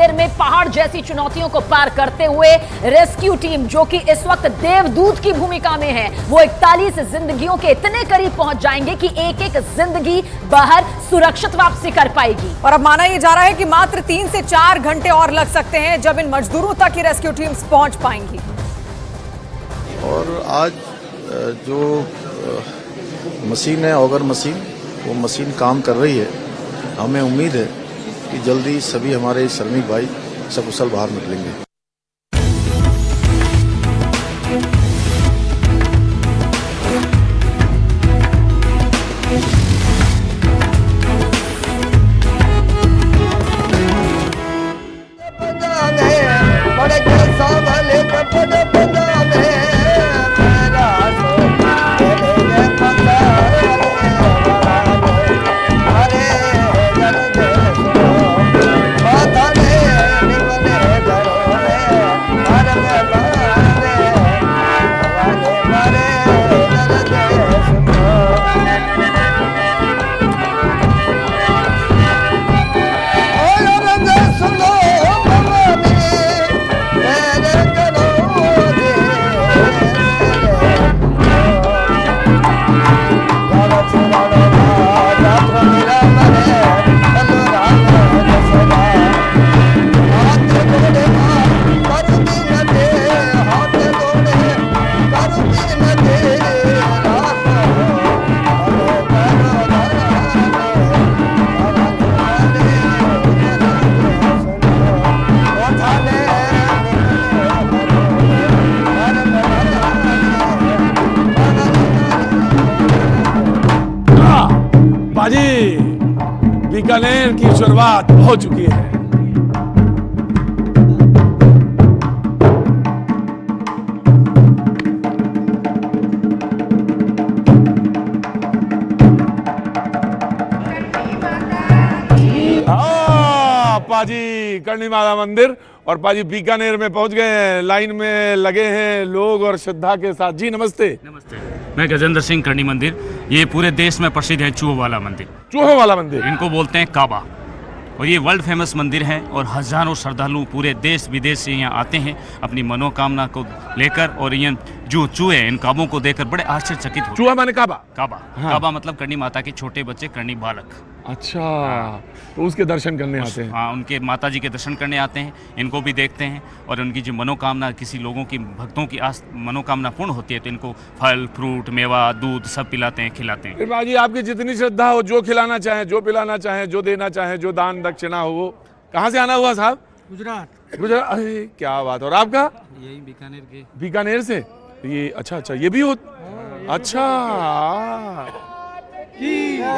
में पहाड़ जैसी चुनौतियों को पार करते हुए रेस्क्यू टीम जो कि इस वक्त देवदूत की भूमिका में है, वो 41 जिंदगियों के इतने करीब पहुंच जाएंगे कि एक एक जिंदगी बाहर सुरक्षित वापसी कर पाएगी। और अब माना यह जा रहा है कि मात्र 3 से 4 घंटे और लग सकते हैं जब इन मजदूरों तक की रेस्क्यू टीम्स पहुंच पाएंगी। और आज जो मशीन है, ऑगर मशीन, वो मशीन काम कर रही है। हमें उम्मीद है कि जल्दी सभी हमारे श्रमिक भाई सकुशल बाहर निकलेंगे। बीकानेर की शुरुआत हो चुकी है। पाजी करणी माता मंदिर और पाजी बीकानेर में पहुंच गए हैं। लाइन में लगे हैं लोग और श्रद्धा के साथ। जी नमस्ते। नमस्ते, मैं गजेंद्र सिंह करणी मंदिर। ये पूरे देश में प्रसिद्ध है चूहों वाला मंदिर। चूहों वाला मंदिर, इनको बोलते हैं काबा, और ये वर्ल्ड फेमस मंदिर है और हजारों श्रद्धालु पूरे देश विदेश से यहाँ आते हैं अपनी मनोकामना को लेकर। और ये जो चूहे, इन काबों को देखकर बड़े आश्चर्यचकित होते हैं। चूहा माने काबा? काबा, हाँ। काबा मतलब करणी माता के छोटे बच्चे, करणी बालक। अच्छा, तो उसके दर्शन करने आते हैं। हाँ, उनके माता जी के दर्शन करने आते हैं, इनको भी देखते हैं। और उनकी जो मनोकामना, किसी लोगों की, भक्तों की मनोकामना पूर्ण होती है तो इनको फल, फ्रूट, मेवा, दूध सब पिलाते हैं, खिलाते हैं। बाजी, आपकी जितनी श्रद्धा हो, जो खिलाना चाहे, जो पिलाना चाहे, जो देना चाहे, जो दान दक्षिणा हो, वो। कहाँ से आना हुआ साहब? गुजरात। गुजरात, अरे क्या बात। और आपका? यही बीकानेर के। बीकानेर से ये? अच्छा, ये भी हो। अच्छा, जय।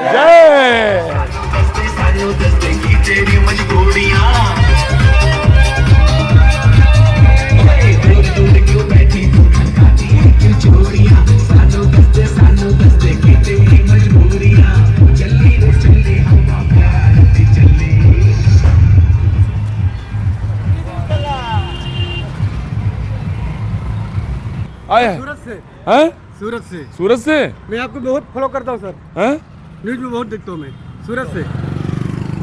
आया सूरत से। हैं? सूरत से। सूरत से? मैं आपको बहुत फॉलो करता हूँ सर। हैं? न्यूज में बहुत देखता हूँ मैं। सूरत से।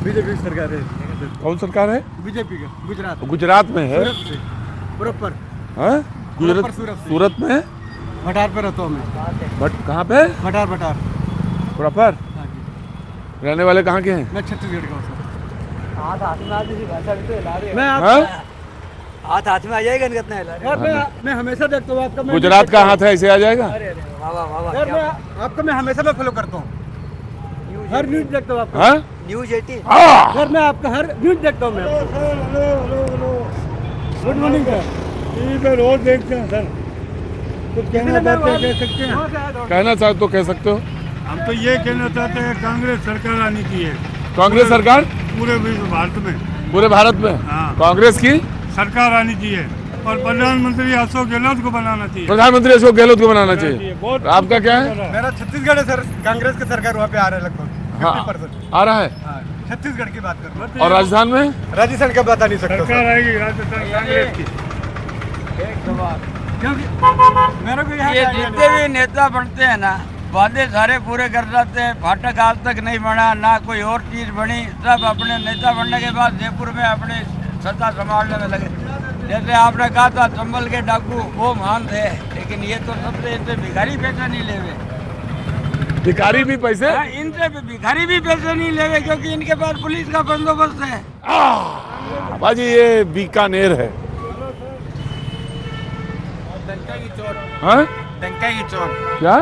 बीजेपी की सरकार है। कौन सरकार है? बीजेपी का, गुजरात। गुजरात में है? सूरत से प्रॉपर। हैं? गुजरात, सूरत में? भटार पे रहता हूँ मैं। बट कहाँ पे? भटार। प्रॉपर रहने वाले कहाँ के हैं? मैं छत्तीसगढ़ का हूँ सर। हाथ में आ जाएगा कितना यार, मैं हमेशा देखता हूँ आपका। गुजरात का हाथ है, ऐसे आ जाएगा। यार मैं आपको, मैं हमेशा फॉलो करता हूँ, हर न्यूज देखता हूँ आपका। न्यूज 18। सर मैं आपका हर न्यूज देखता हूँ मैं। Good morning sir. टीवी पे रोज देखते हैं सर। कुछ कहना चाहते हैं, कह सकते हैं? कहना चाहते तो कह सकते हो। हम तो ये कहना चाहते हैं कांग्रेस सरकार आनी चाहिए। कांग्रेस सरकार? पूरे भारत में। पूरे भारत में? हाँ। कांग्रेस की सरकार आनी चाहिए और प्रधानमंत्री अशोक गहलोत को बनाना चाहिए। प्रधानमंत्री अशोक गहलोत को बनाना चाहिए। आपका क्या है? मेरा छत्तीसगढ़ है सर। कांग्रेस की सरकार वहाँ पे आ रहा है लगभग। हाँ, आ रहा है। छत्तीसगढ़ की बात कर रहा। और राजस्थान में? राजस्थान का बता नहीं सकता। सरकार आएगी राजस्थान कांग्रेस की। मेरे को ये जितने भी नेता बनते हैं ना, वादे सारे पूरे कर जाते हैं। फाटक आज तक नहीं बना, ना कोई और चीज बनी। सब अपने नेता बनने के बाद जयपुर में अपने सत्ता संभालने में लगे। जैसे आपने कहा था चंबल के डाकू वो महान थे, लेकिन ये तो सबसे इनसे भिखारी पैसा नहीं लेवे। भिखारी भी पैसे? हाँ, इनसे भिखारी भी पैसे नहीं लेवे, क्योंकि इनके पास पुलिस का बंदोबस्त है। बाजी ये बीकानेर है। डंका की चोट। हाँ? डंका की चोट। क्या?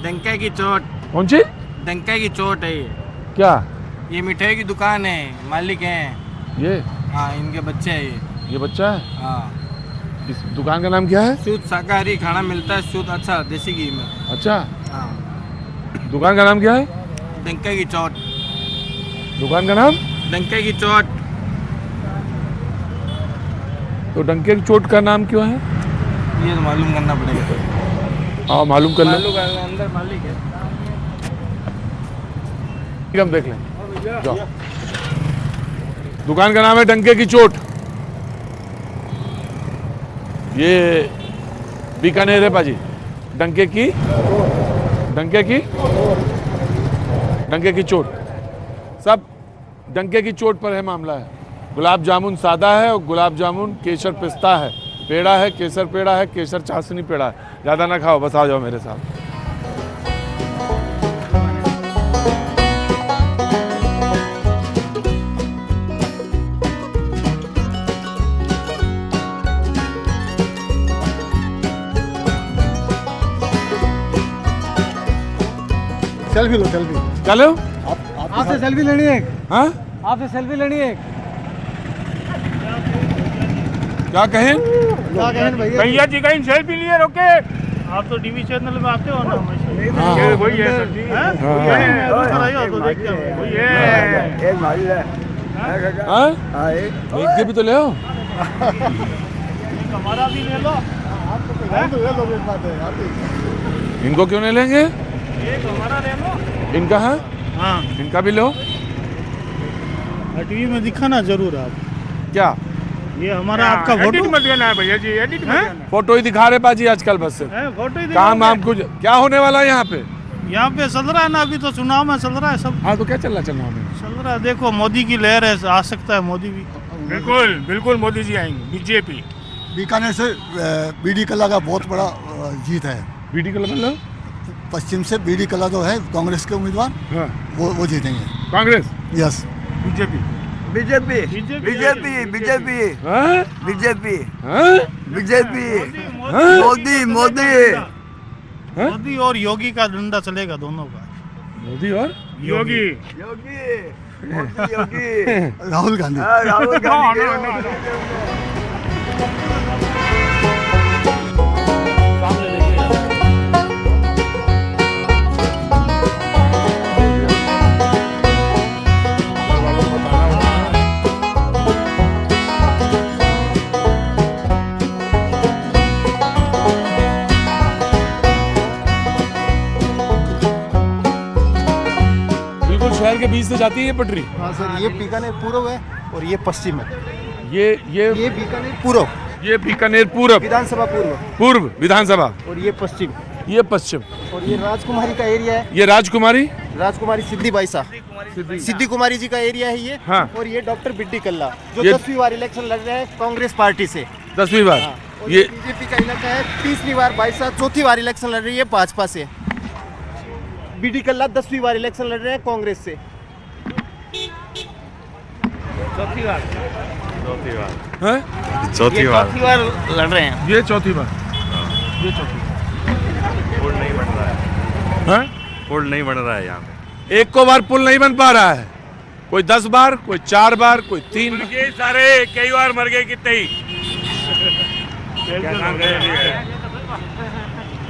डंका की चोट। कौन सी? डंका की चोट है ये। क्या? ये मिठाई की दुकान है, मालिक हैं। ये? हाँ, इनके बच्चे हैं ये। ये बच्चा है? हाँ। इस दुकान का नाम क्या है? शुद्ध शाकाहारी खाना मिलता है, शुद्ध अच्छा देसी घी में। अच्छा, हाँ। दुकान का नाम क्या है? डंका की चोट। दुकान का नाम? डंका की चोट। तो डंके की चोट का नाम क्यों है? ये तो मालूम करना पड़ेगा। हाँ, मालूम कर लो। अंदर मालिक है। हम देख लें। जाओ। दुकान का नाम है डंके की चोट। ये बीकानेर है पाजी। डंके की चोट। सब डंके की चोट पर है मामला है। गुलाब जामुन सादा है और गुलाब जामुन केसर पिस्ता है। पेड़ा है, केसर पेड़ा है, केसर चाशनी पेड़ा है। ज़्यादा ना खाओ, बस आ जाओ मेरे साथ। सेल्फी लो, सेल्फी। क्या लो? आपसे सेल्फी लेनी है। हाँ? आपसे सेल्फी लेनी है। क्या कहें? क्या कहें भैया? भैया जी कहीं सेल्फी लिए रोके। आप तो टीवी चैनल में आते हो ना हमेशा। वही है सर जी। तो देखते हैं वही है। हाँ? एक के भी तो ले आओ। हमारा भी ले लो। इनको क्यों नहीं लेंगे? एक हमारा ले लो। इनका है? हाँ, इनका भी लो। टीवी में दिखाना जरूर आप। क्या? ये हमारा आपका फोटो मत देना है भैया जी। एडिट मत देना। फोटो ही दिखा रहे पाजी आजकल बस से। फोटो ही काम वाम कुछ क्या होने वाला है यहाँ पे? यहाँ पे चल रहा है ना, अभी तो चुनाव में चल रहा है सब। हाँ, तो क्या चल रहा है? चल रहा है, देखो मोदी की लहर है, आ सकता है मोदी भी। बिल्कुल बिल्कुल मोदी जी आएंगे। बीजेपी बीकानेर से बीडी कला का बहुत बड़ा जीत है। बीडी कलर मतलब? पश्चिम से बीडी कला जो है कांग्रेस के उम्मीदवार, हाँ। वो जीतेंगे। Congress? Yes. BJP? BJP BJP BJP हाँ? बीजेपी हाँ? बीजेपी हाँ? मोदी मोदी हाँ? मोदी और योगी का डंडा चलेगा दोनों का। मोदी और योगी योगी मोदी योगी राहुल गांधी। राहुल गांधी। बिल्कुल शहर के बीच से जाती है ये पटरी। हाँ सर, ये बीकानेर पूर्व है और ये पश्चिम है। ये बीकानेर पूर्व, ये बीकानेर पूर्व विधानसभा पूर्व विधानसभा, और ये पश्चिम, ये पश्चिम, और ये राजकुमारी का एरिया है। ये राजकुमारी सिद्धि बाईसा, सिद्धि कुमारी जी का एरिया है ये। हाँ। और ये डॉक्टर बिड्डी कल्ला जो ये 10वीं बार इलेक्शन लड़ रहे हैं कांग्रेस पार्टी से। 10वीं बार। हाँ। और ये बीजेपी का इलाका है, 30वीं बार बाईसा, 4थी बार इलेक्शन लड़ रही है भाजपा से। बिड्डी कल्ला 10वीं बार इलेक्शन लड़ रहे हैं कांग्रेस से। चौथी बार हैं? चौथी बार लड़ रहे हैं। ये चौथी बार। ये चौथी पुल नहीं बन रहा है। हैं? पुल नहीं बन रहा है यहाँ पे। एक को बार पुल नहीं बन पा रहा है। कोई 10 बार, कोई 4 बार, कोई 3 बार। ये सारे कई बार मर गए कितने ही।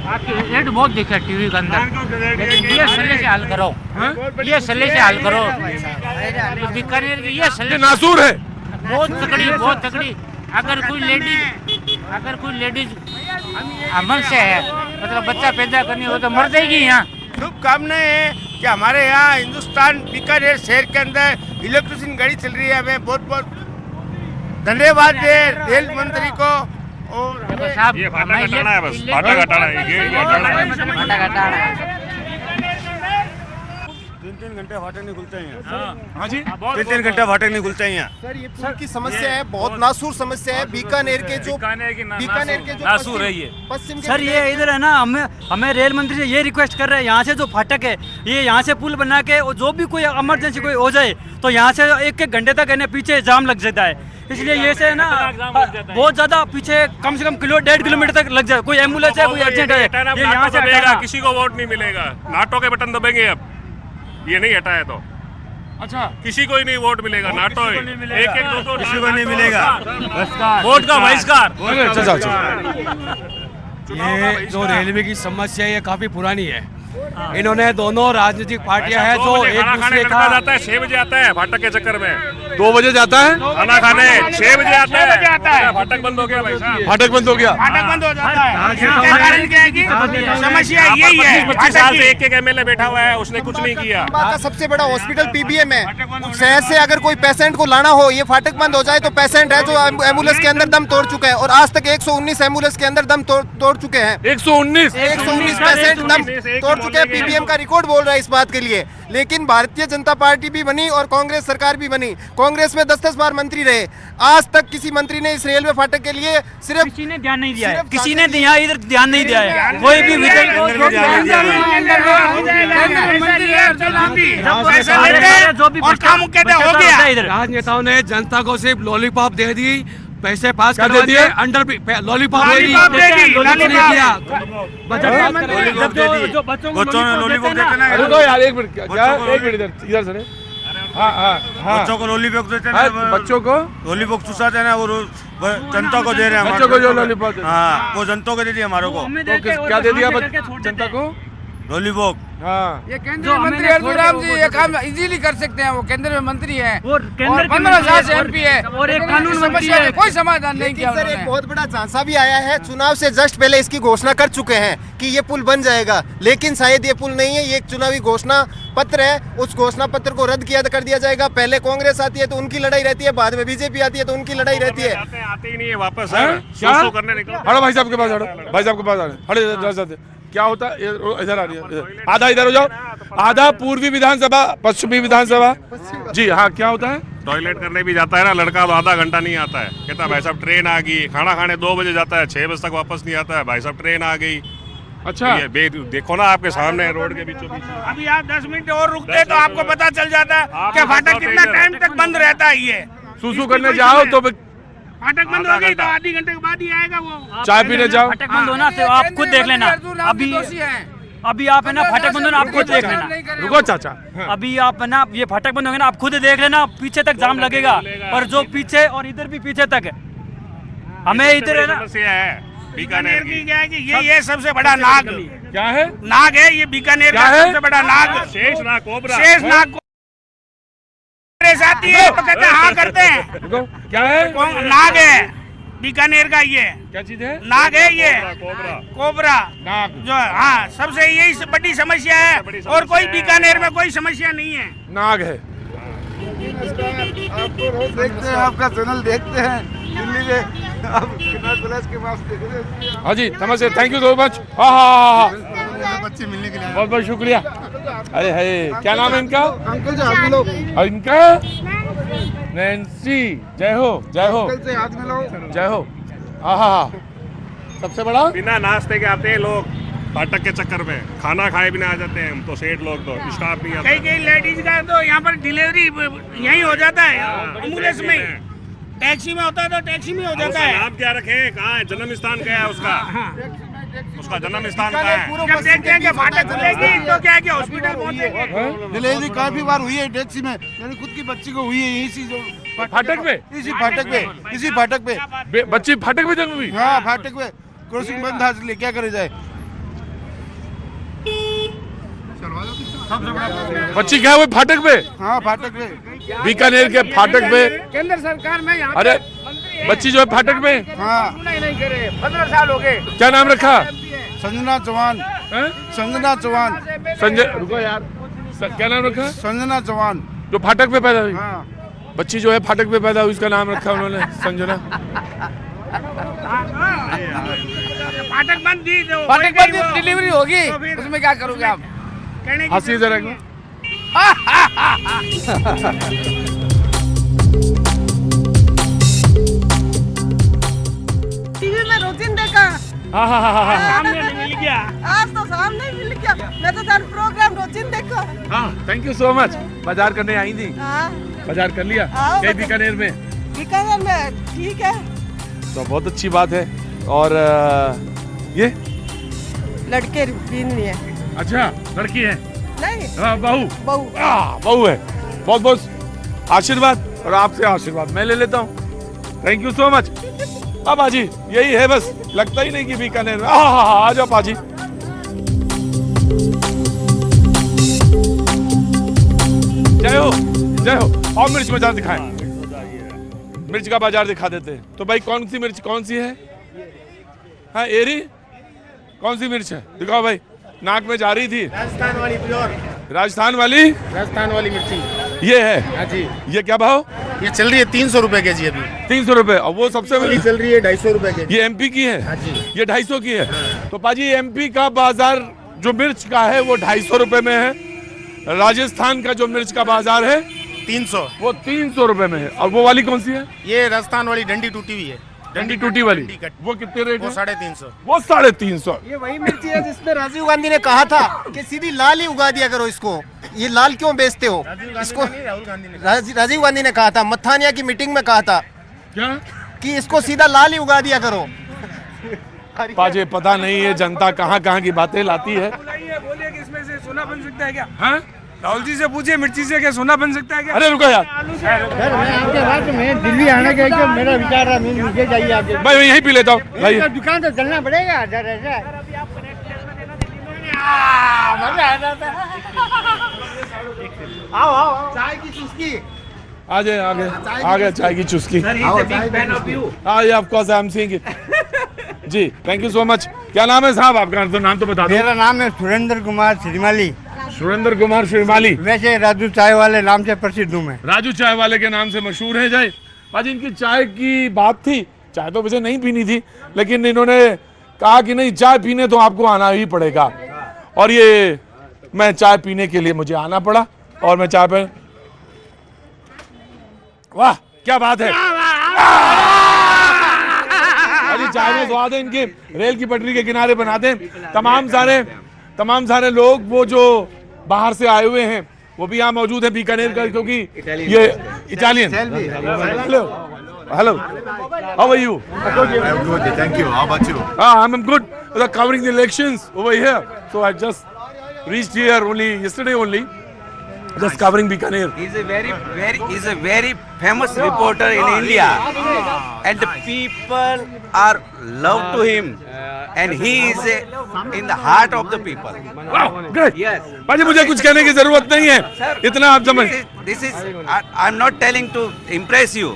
आपकी एड बहुत दिखा टीवी के अंदर, लेकिन ये सले से हल करो। ये सले से हल करो। बीकानेर की ये सले नासूर है। बहुत तकड़ी। अगर कोई लेडीज अमन से है, मतलब बच्चा पैदा करनी हो तो मर जाएगी। यहाँ शुभकामनाएं है कि हमारे यहाँ हिंदुस्तान बीकानेर शहर के अंदर इलेक्ट्रिसिटी गाड़ी चल रही है। हमें बहुत बहुत धन्यवाद है रेल मंत्री को। और साहब ये फाटा घटाना है, बस फाटा घटाना है। ये हटाना है। 3-3 घंटे फाटक नहीं खुलते हैं हाँ जी, 3-3 घंटे फाटक नहीं खुलते हैं यहाँ। सर ये पुल की समस्या है, बहुत नासूर समस्या है। बीकानेर के जो नासूर है ये पश्चिम के सर, ये इधर है ना, हमें रेल मंत्री से ये रिक्वेस्ट कर रहे हैं, यहाँ से जो फाटक है ये यहाँ से पुल बना के, और जो भी कोई इमरजेंसी कोई हो जाए तो यहाँ से 1-1 घंटे तक है ना पीछे जाम लग जाता है। इसलिए ये से ना बहुत ज्यादा पीछे कम से कम 1.5 किलोमीटर तक लग जाए। कोई एम्बुलेंस है, कोई अर्जेंट है, ये यहाँ से हटाना। किसी को वोट नहीं मिलेगा, नाटो के बटन दबेंगे अब, ये नहीं हटाए तो। अच्छा, किसी को ही नहीं वोट मिलेगा, नाटो ही। एक एक दो किसी को नहीं मिलेगा, वोट का बहिष्कार। ये जो रेलवे की समस्या है ये काफी पुरानी है। इन्होंने दोनों राजनीतिक पार्टियां हैं जो एक दूसरे का जाता है 6 बजे आता है फाटक के चक्कर में। 2 बजे जाता है खाना खाने, 6 बजे आता है। फाटक बंद हो गया भाई साहब, फाटक बंद हो गया। फाटक बंद हो जाता है। कारण क्या है कि समस्या यही है, 25 साल से एक एमएलए बैठा हुआ है, उसने कुछ नहीं किया। का सबसे बड़ा हॉस्पिटल पीबीएम है। शहर से अगर कोई पेशेंट को लाना हो, ये फाटक बंद हो जाए तो पेशेंट है जो एम्बुलेंस के अंदर दम तोड़ चुका है, और आज तक 119 एम्बुलेंस के अंदर दम तोड़ चुके हैं। 119 पेशेंट दम तोड़ चुके हैं। पीबीएम का रिकॉर्ड बोल रहा है इस बात के लिए। लेकिन भारतीय जनता पार्टी भी बनी और कांग्रेस सरकार भी बनी, कांग्रेस में 10-10 बार मंत्री रहे, आज तक किसी मंत्री ने इस रेलवे फाटक के लिए सिर्फ किसी ने ध्यान नहीं दिया है, किसी ने इधर ध्यान नहीं दिया है। कोई भी राजनेताओं ने जनता को सिर्फ लॉलीपॉप दे दी, पैसे पास कर दिए, अंडर लॉलीपॉप दे दी, बच्चों ने लॉलीपॉप देते ना। रुको यार, एक मिनट, क्या एक मिनट इधर से। हाँ, बच्चों को लॉलीपॉप देते हैं, बच्चों को लॉलीपॉप चुसाते हैं ना, वो जनता को दे रहे हैं। बच्चों को जो लॉलीपॉप, हाँ, वो जनता को दे दिया हमारे को। तो क्या दे दिया जनता को? लॉलीपॉप। हाँ, ये केंद्रीय मंत्री अर्जुन जी ये काम इजीली कर सकते हैं, वो केंद्र में मंत्री है और 15 साल से एमपी है और एक कानून मंत्री है, कोई समाधान नहीं किया। सर एक बहुत बड़ा झांसा भी आया है, चुनाव से जस्ट पहले इसकी घोषणा कर चुके हैं कि ये पुल बन जाएगा, लेकिन शायद ये पुल नहीं है, ये एक चुनावी घोषणा पत्र है। उस घोषणा पत्र को रद्द कर दिया जाएगा। पहले कांग्रेस आती है तो उनकी लड़ाई रहती है, बाद में बीजेपी आती है तो उनकी लड़ाई रहती है। आते ही नहीं है वापस, क्या करने निकलो। हड़ो भाई साहब के पास, हड़ो भाई साहब के पास, हड़े क्या होता है, इधर आ रही है, आधा इधर हो जाओ, आधा पूर्वी विधानसभा, पश्चिमी विधानसभा जी। हाँ, क्या होता है? टॉयलेट करने भी जाता है ना लड़का तो आधा घंटा नहीं आता है, कहता भाई साहब ट्रेन आ गई। खाना खाने 2 बजे जाता है, 6 बजे तक वापस नहीं आता है, भाई साहब ट्रेन आ गई। अच्छा, ये देखो ना आपके सामने रोड के बीचों बीच। अभी आप 10 मिनट और रुकते तो आपको पता चल जाता है कि फाटक कितना टाइम तक बंद रहता है। ये सुसु करने जाओ तो फाटक बंद हो गई तो आधी घंटे के बाद ही आएगा वो। चाय पीने जाओ, फाटक बंद होना तो आप खुद देख लेना। अभी आप है ना फाटक बंद होना, आप खुद देख लेना। रुको चाचा, अभी आप है ना, ये फाटक बंद होगा ना, आप खुद देख लेना, पीछे तक जाम लगेगा, और जो पीछे और इधर भी पीछे तक है। हमें इधर है ना बीकानेर की क्या है कि ये सबसे बड़ा नाग क्या है? नाग है ये बीकानेर का सबसे बड़ा नाग, शेष नाग कोबरा। शेष नाग आती है तो कहते हैं हाँ करते हैं। क्या है? नाग है बीकानेर का, ये क्या चीज है? नाग है ये कोबरा नाग जो, हाँ सबसे यही बड़ी समस्या है, और कोई बीकानेर में कोई समस्या नहीं है, नाग है। आपको रोज देखते हैं, आपका चैनल देखते हैं दिल्ली में, आप के पास देखते हैं। हाँ जी, नमस्ते, थैंक यू सो मच। हाँ, बच्चे मिलने के लिए बहुत बहुत शुक्रिया। अरे है, क्या नाम है इनका? अंकल जी हाथ मिलाओ। और इनका नैन्सी, जय हो जय हो अंकल से हाथ मिलाओ। जय हो। हाँ, सबसे बड़ा बिना नाश्ते के आते हैं लोग फाटक के चक्कर में, खाना खाए बिना आ जाते हैं हम तो, सेठ लोग तो, स्टाफ नहीं आता। कई लेडीज का तो यहाँ पर डिलीवरी यही हो जाता है एम्बुलेंस में, टैक्सी में होता है तो टैक्सी में हो जाता है। नाम क्या रखे, कहाँ है जन्म स्थान, क्या है उसका? उसका जन्म स्थान कहाँ है? जब देखते हैं कि फाटक खुलेगी तो क्या है कि हॉस्पिटल पहुँचेंगे। डिलीवरी काफी बार हुई है टैक्सी में, मेरी खुद की बच्ची को हुई है यही चीज फाटक में, इसी फाटक पे बच्ची फाटक में जन्म हुई। हाँ, फाटक पे क्रॉसिंग बंद था, इसलिए क्या करे जाए। बच्ची क्या हुई फाटक पे? हाँ, फाटक पे, बीकानेर के फाटक पे। केंद्र सरकार में यहाँ अरे बच्ची जो है फाटक में, हाँ, नहीं करे, 15 साल हो गए। क्या नाम रखा? संजना चौहान। संजना चौहान। संजय, रुको यार, क्या नाम रखा? संजना चौहान, जो फाटक पे पैदा हुई। हाँ। बच्ची जो है फाटक पे पैदा हुई, उसका नाम रखा उन्होंने संजना। फाटक बंद दी, डिलीवरी होगी, उसमें क्या करोगे आप? हंसी जरा, टीवी में रोजिन देखा। सामने मिल गया। आज तो सामने मिल गया। मैं तो तेरा प्रोग्राम रोजिन देखा। हाँ, थैंक यू सो मच। बाजार करने आई थी? हाँ। बाजार कर लिया? कहीं बीकानेर में? बीकानेर में ठीक है। तो बहुत अच्छी बात है। और ये लड़के भी नहीं है। अच्छा, लड़की है? नहीं। बहू। बहू है। बहुत बहुत आशीर्वाद, और आपसे आशीर्वाद मैं ले लेता हूँ। Thank you so much. अब पाजी यही है बस, लगता ही नहीं कि बीकानेर में। आ जाओ पाजी। जय हो, जय हो। और मिर्च बाजार दिखाएं। मिर्च का बाजार दिखा देते हैं। तो भाई कौन सी मिर्च कौन सी है? हाँ, एरी कौन सी मिर्च है? दिखाओ भाई, नाक में जा रही थी। राजस्थान वाली प्योर। राजस्थान वाली? राजस्थान वाली मिर्ची ये है? हाँ जी। ये क्या भाव? ये चल रही है 300 रुपए के जी अभी। 300 रुपए। और वो सबसे बड़ी चल रही है 250 रुपए के। ये एमपी की है? हाँ जी। ये 250 की है। तो पाजी एमपी का बाजार जो मिर्च का है वो 250 रुपए में है। राजस्थान का जो मिर्च का बाजार है 300, वो 300 रुपए में है। और वो वाली कौन सी है? ये राजस्थान वाली डंडी टूटी हुई है। डंडी टूटी वाली डंडी कट। वो कितने रेट वो है? 350। वो 350। ये वही मिर्ची है जिसमें राजीव गांधी ने कहा था कि सीधी लाल ही उगा दिया करो इसको। ये लाल क्यों बेचते हो इसको? राजीव गांधी ने कहा था, मथानिया की मीटिंग में कहा था क्या कि इसको सीधा लाल ही उगा दिया करो। पाजे पता नहीं है जनता कहाँ कहाँ की बातें लाती है। बोलिए कि इसमें से सोना बन सकता है क्या? हाँ? राहुल जी से पूछिए, मिर्ची से क्या सोना बन सकता है क्या? अरे रुको यार, मैं दिल्ली आने का मेरा विचार है, मुझे चाहिए आगे। भाई मैं यहीं पी लेता हूँ भाई। दुकान तो चलना पड़ेगा। आओ चाय की चुस्की। आ जाए आगे चाय की चुस्की। हाँ, ये of course I am seeing it. जी, थैंक यू सो मच। क्या नाम है साहब आपका? तो नाम तो बता दो। मेरा नाम है सुरेंद्र कुमार श्रीमाली। सुरेंद्र कुमार श्रीमाली। वैसे राजू चाय वाले नाम से प्रसिद्ध हूँ मैं। राजू चाय वाले के नाम से मशहूर है। जय पाजी, इनकी चाय की बात थी। चाय तो मुझे नहीं पीनी थी, लेकिन इन्होंने कहा कि नहीं, चाय पीने तो आपको आना ही पड़ेगा। और ये मैं चाय पीने के लिए मुझे आना पड़ा, और मैं चाय पे, वाह क्या बात है। अरे चाय में स्वाद है इनके। रेल की पटरी के किनारे बनाते हैं। तमाम सारे लोग वो जो बाहर से आए हुए हैं वो भी यहाँ मौजूद है बीकानेर का, क्योंकि ये Italian. Hello, how are you? I'm good, thank you. How about you? I'm good. They're covering the elections over here, so I just reached here yesterday only, just covering Bikaner. He's a very famous reporter in India, and the people are love to him, and he is in the heart of the people. Wow, great. Yes. भाजी मुझे कुछ कहने की जरूरत नहीं है, इतना आप समझ। This is I'm not telling to impress you,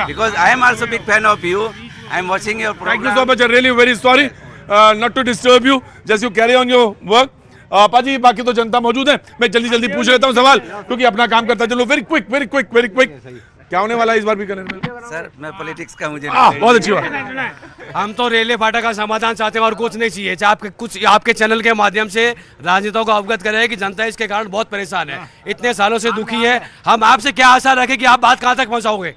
because I am also big fan of you. I am watching your program. Thank you so much. I'm really very sorry not to disturb you. Just you carry on your work. पाजी बाकी तो जनता मौजूद है। मैं जल्दी पूछ लेता हूँ सवाल, क्योंकि अपना काम करता चलो। Very quick. क्या होने वाला है इस बार बीकानेर में? सर, मैं पॉलिटिक्स का मुझे बहुत अच्छी बात। हम तो रेलवे फाटक का समाधान चाहते हैं और कुछ नहीं चाहिए। आपके चैनल के माध्यम से राजनेताओं को अवगत करें कि जनता इसके कारण बहुत परेशान है, इतने सालों से दुखी है। हम आपसे क्या आशा रखें कि आप बात कहाँ तक पहुँचाओगे?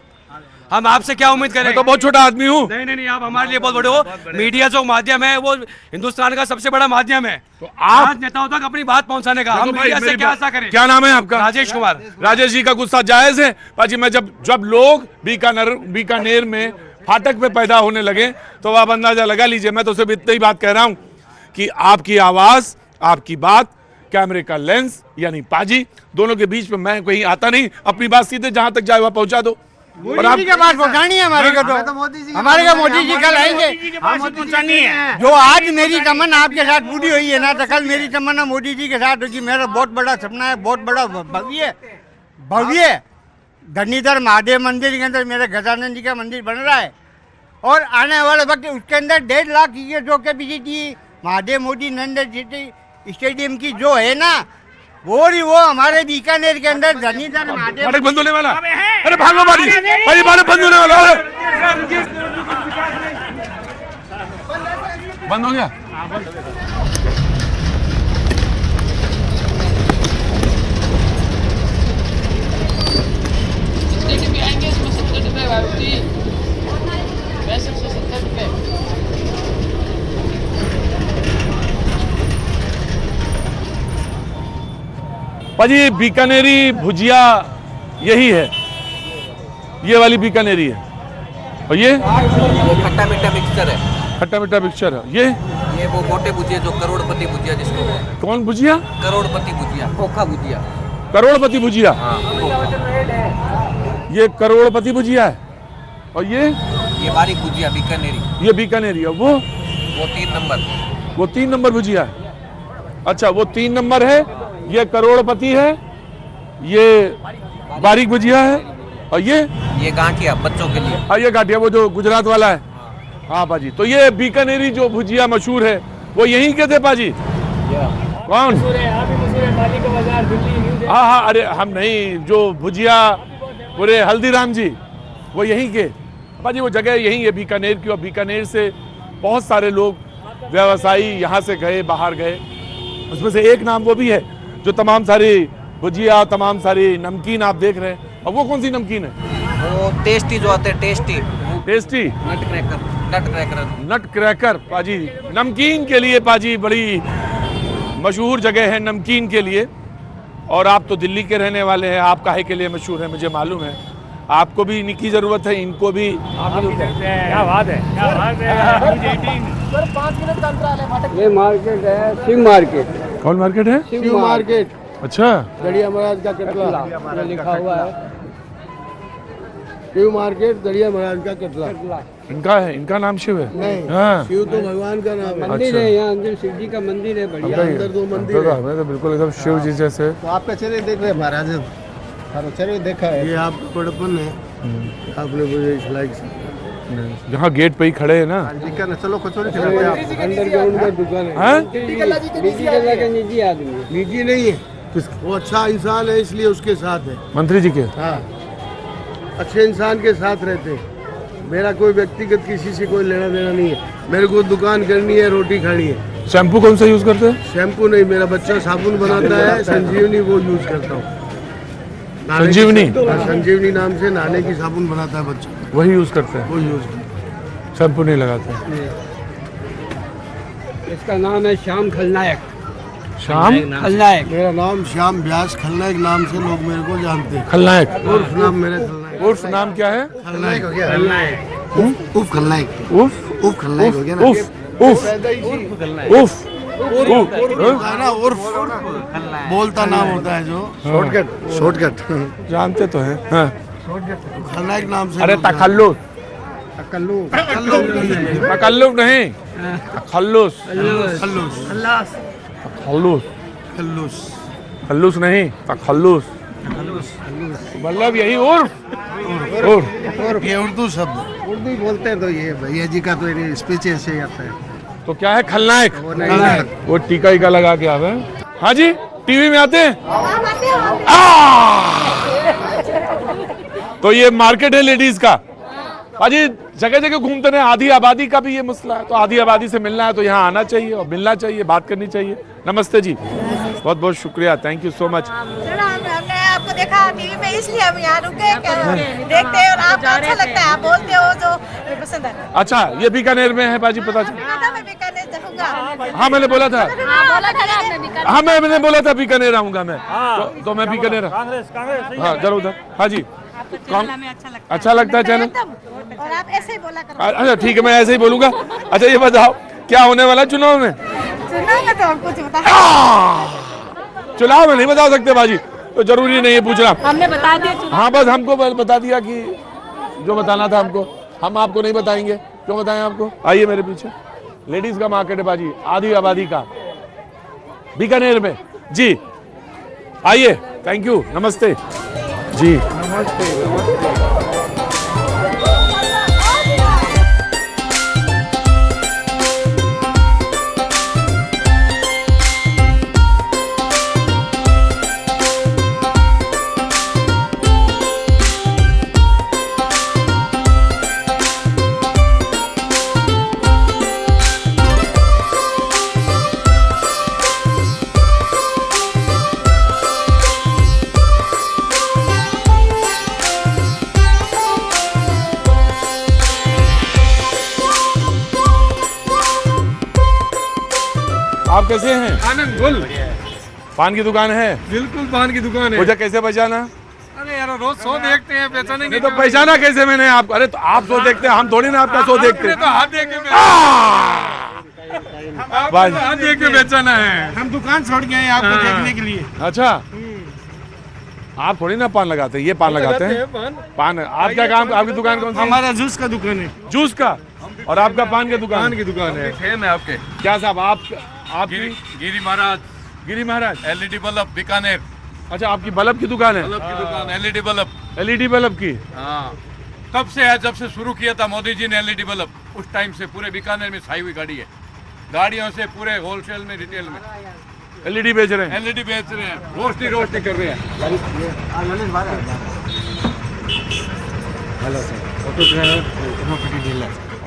हम आपसे क्या उम्मीद करें? मैं तो बहुत छोटा आदमी हूँ। नहीं, आप हमारे लिए बहुत बड़े हो। मीडिया जो माध्यम है वो हिंदुस्तान का सबसे बड़ा माध्यम है, तो आप नेताओं तक अपनी बात पहुंचाने का। हम मीडिया से क्या आशा करें? क्या नाम है आपका? राजेश कुमार। राजेश जी का गुस्सा जायज है पाजी। मैं जब लोग बीकानेर में फाटक पे पैदा होने लगे तो आप अंदाजा लगा लीजिए। मैं तो सिर्फ इतनी ही बात कह रहा हूँ कि आपकी आवाज, आपकी बात, कैमरे का लेंस यानी पाजी, दोनों के बीच में मैं कहीं आता नहीं। अपनी बात सीधे जहां तक जाए वहां पहुंचा दो। और आप के पास पहुंचानी है हमारे को, तो हमारे को मोदी जी कल आएंगे। जो आज मेरी तमन्ना आपके साथ पूरी हुई है ना, तो कल मेरी तमन्ना मोदी जी के साथ होगी। मेरा बहुत बड़ा सपना है, बहुत बड़ा भव्य धरणीधर महादेव मंदिर के अंदर मेरे गजानंद जी का मंदिर बन रहा है, और आने वाले वक्त उसके अंदर 1.5 लाख की जो कैपेसिटी महादेव मोदी नंदन स्टेडियम की जो है ना, वो हमारे बीकानेर के अंदर धरणीधर महादेव बंद होने वाला। अरे भागो भाई बंद होने वाला। बंद हो गया। देके भी आएंगे, इसमें 70 रुपये भाई, 65 रुपये। पाजी बीकानेरी भुजिया यही है, ये वाली बीकानेरी है। और ये खट्टा मीठा मिक्सचर है, खट्टा मीठा मिक्सचर है। ये वो मोटे भुजिया जो करोड़पति भुजिया जिसको कहते हैं। कौन भुजिया? करोड़पति भुजिया, खोखा भुजिया। करोड़पति भुजिया, ये करोड़पति भुजिया है। और ये बारीक भुजिया बीकानेरी, ये बीकानेरी है। वो 3 नंबर, वो 3 नंबर भुजिया है। अच्छा, वो 3 नंबर है, ये करोड़पति है, ये बारीक भुजिया है। और ये गांठिया बच्चों के लिए। हाँ, ये गांठिया वो जो गुजरात वाला है। हाँ पाजी, तो ये बीकानेरी जो भुजिया मशहूर है वो यहीं के थे पाजी? कौन? हाँ हाँ, अरे हम नहीं, जो भुजिया पूरे हल्दीराम जी वो यहीं के पाजी, वो जगह यहीं है बीकानेर की। और बीकानेर से बहुत सारे लोग व्यवसायी यहाँ से गए, बाहर गए। उसमें से एक नाम वो भी है जो तमाम सारी भुजिया, तमाम सारी नमकीन आप देख रहे हैं। और वो कौन सी नमकीन है? वो टेस्टी जो आते हैं, टेस्टी टेस्टी नट क्रैकर, नट क्रैकर, नट क्रैकर पाजी नमकीन के लिए पाजी बड़ी मशहूर जगह है नमकीन के लिए। और आप तो दिल्ली के रहने वाले हैं, आप काहे के लिए मशहूर है मुझे मालूम है। आपको भी इनकी जरूरत है, इनको भी। क्या बात है, क्या बात है। सर 5 मिनट का अंतराल है। ये मार्केट है, शिव मार्केट। कौन मार्केट है? शिव मार्केट। अच्छा, दड़िया महाराज का कटला लिखा हुआ है। शिव मार्केट, दड़िया महाराज का कटला। इनका है, इनका नाम शिव है? नहीं, हाँ। शिव तो भगवान का नाम है। मंदिर है यहाँ, अंदर शिव जी का मंदिर है, बढ़िया। अंदर 2 मंदिर है। तो बिल्कुल एकदम शिव जी जैसे। तो आपका चेहरे देख रहे हैं महाराज, चेहरे देखा है। ये आपका बड़पन है, आपने मुझे इस लाइक से यहाँ गेट पे ही खड़े हैं ना। चलो कचौरी खिलाते हैं आप। अंडरग्राउंड का दुकान है। निजी आदमी, निजी नहीं है, वो अच्छा इंसान है इसलिए उसके साथ है। मंत्री जी के? हाँ, अच्छे इंसान के साथ रहते हैं। मेरा कोई व्यक्तिगत किसी से कोई लेना देना नहीं है। मेरे को दुकान करनी है, रोटी खानी है। शैम्पू कौन सा यूज करते हैं? शैम्पू नहीं, मेरा बच्चा साबुन बनाता है, संजीवनी, वो यूज करता हूँ। संजीवनी? संजीवनी नाम से नहाने की साबुन बनाता है बच्चा, वही यूज करते हैं? वो यूज करता। शैम्पू नहीं लगाते? इसका नाम है श्याम खलनायक। श्याम खलनायक? मेरा नाम श्याम व्यास खलनायक नाम से लोग मेरे को जानते हैं। खलनायक उर्फ नाम मेरा खलनायक। उर्फ नाम क्या है? खलनायक हो गया। खलनायक, उफ खलनायक, उफ खलनायक हो गया ना। उफ उफ ना, उर्फ बोलता नाम होता है जो शॉर्टकट जानते तो हैं। हाँ। खलनायक नाम से। अरे तखल्लुस, तकल्लुफ तकल्लुफ नहीं, तखल्लुस, खल्लुस, खल्लूस, खल्लूस नहीं, तखल्लुस। मतलब यही उर्फ। ये उर्दू शब्द, उर्दू बोलते हैं तो ये भैया जी का तो स्पीच ऐसे ही आता है। तो क्या है खलनायक? वो टीका ईका लगा के आवे। हाँ जी, टीवी में आते हैं। तो ये मार्केट है लेडीज का। अजी जगह जगह घूमते रहे। आधी आबादी का भी ये मसला है, तो आधी आबादी से मिलना है तो यहाँ आना चाहिए और मिलना चाहिए, बात करनी चाहिए। नमस्ते जी, बहुत बहुत शुक्रिया, थैंक यू सो मच। हमने आपको देखा टीवी में, इसलिए हम यहाँ रुके, देखते हैं और आपको अच्छा लगता है, आप बोलते हो जो पसंद है। अच्छा, ये बीकानेर में है बाजी, पता चला? मैं बीकानेर जाऊंगा। हाँ मैंने बोला था, हाँ मैंने बोला था बीकानेर आऊंगा मैं। तो मैं बीकानेर, हाँ जरूर। हाँ जी, अच्छा लगता है चैनल? और आप ऐसे ही बोला करो। अच्छा ठीक है, मैं ऐसे ही बोलूंगा। अच्छा ये बताओ क्या होने वाला चुनाव में? चुनाव में तो हम कुछ बता, चुनाव में नहीं बता सकते बाजी, तो जरूरी नहीं है पूछना। हमने बता दिया। हाँ बस हमको बता दिया कि जो बताना था हमको, हम आपको नहीं बताएंगे। क्यों बताएं आपको? आइए मेरे पीछे, लेडीज का मार्केट है बाजी, आधी आबादी का, बीकानेर में जी। आइए, थैंक यू, नमस्ते जी। नमस्ते। आप कैसे हैं? आनंद बोल। पान की दुकान है? बिल्कुल पान की दुकान है। मुझे कैसे पहचाना? अरे यार रोज शो देखते हैं, पहचानेंगे नहीं तो पहचाना कैसे मैंने आप? अरे तो आप शो देखते हैं, हम थोड़ी ना आपका शो देखते हैं। तो हाथ देख के हाथ देख के पहचाना है। हम दुकान छोड़ गए हैं आपको देखने के लिए। अच्छा, आप थोड़ी ना पान लगाते हैं, ये पान लगाते हैं। पान आप क्या काम, आपकी दुकान कौन सी? हमारा जूस का दुकान है। जूस का, और आपका पान की दुकान? पान की दुकान है। फेम है आपके क्या साहब, आप आपकी गिरी महाराज गिरी महाराज एलईडी बल्ब बीकानेर अच्छा, आपकी बल्ब की दुकान है? बल्ब की दुकान एलईडी बल्ब। एलईडी बल्ब की? हाँ, कब से है? जब से शुरू किया था मोदी जी ने एलईडी बल्ब, उस टाइम से पूरे बीकानेर में छाई हुई गाड़ी है। गाड़ियों से पूरे होलसेल में, रिटेल में एलईडी बेच रहे हैं। एलईडी बेच रहे हैं, रोशनी कर रहे हैं।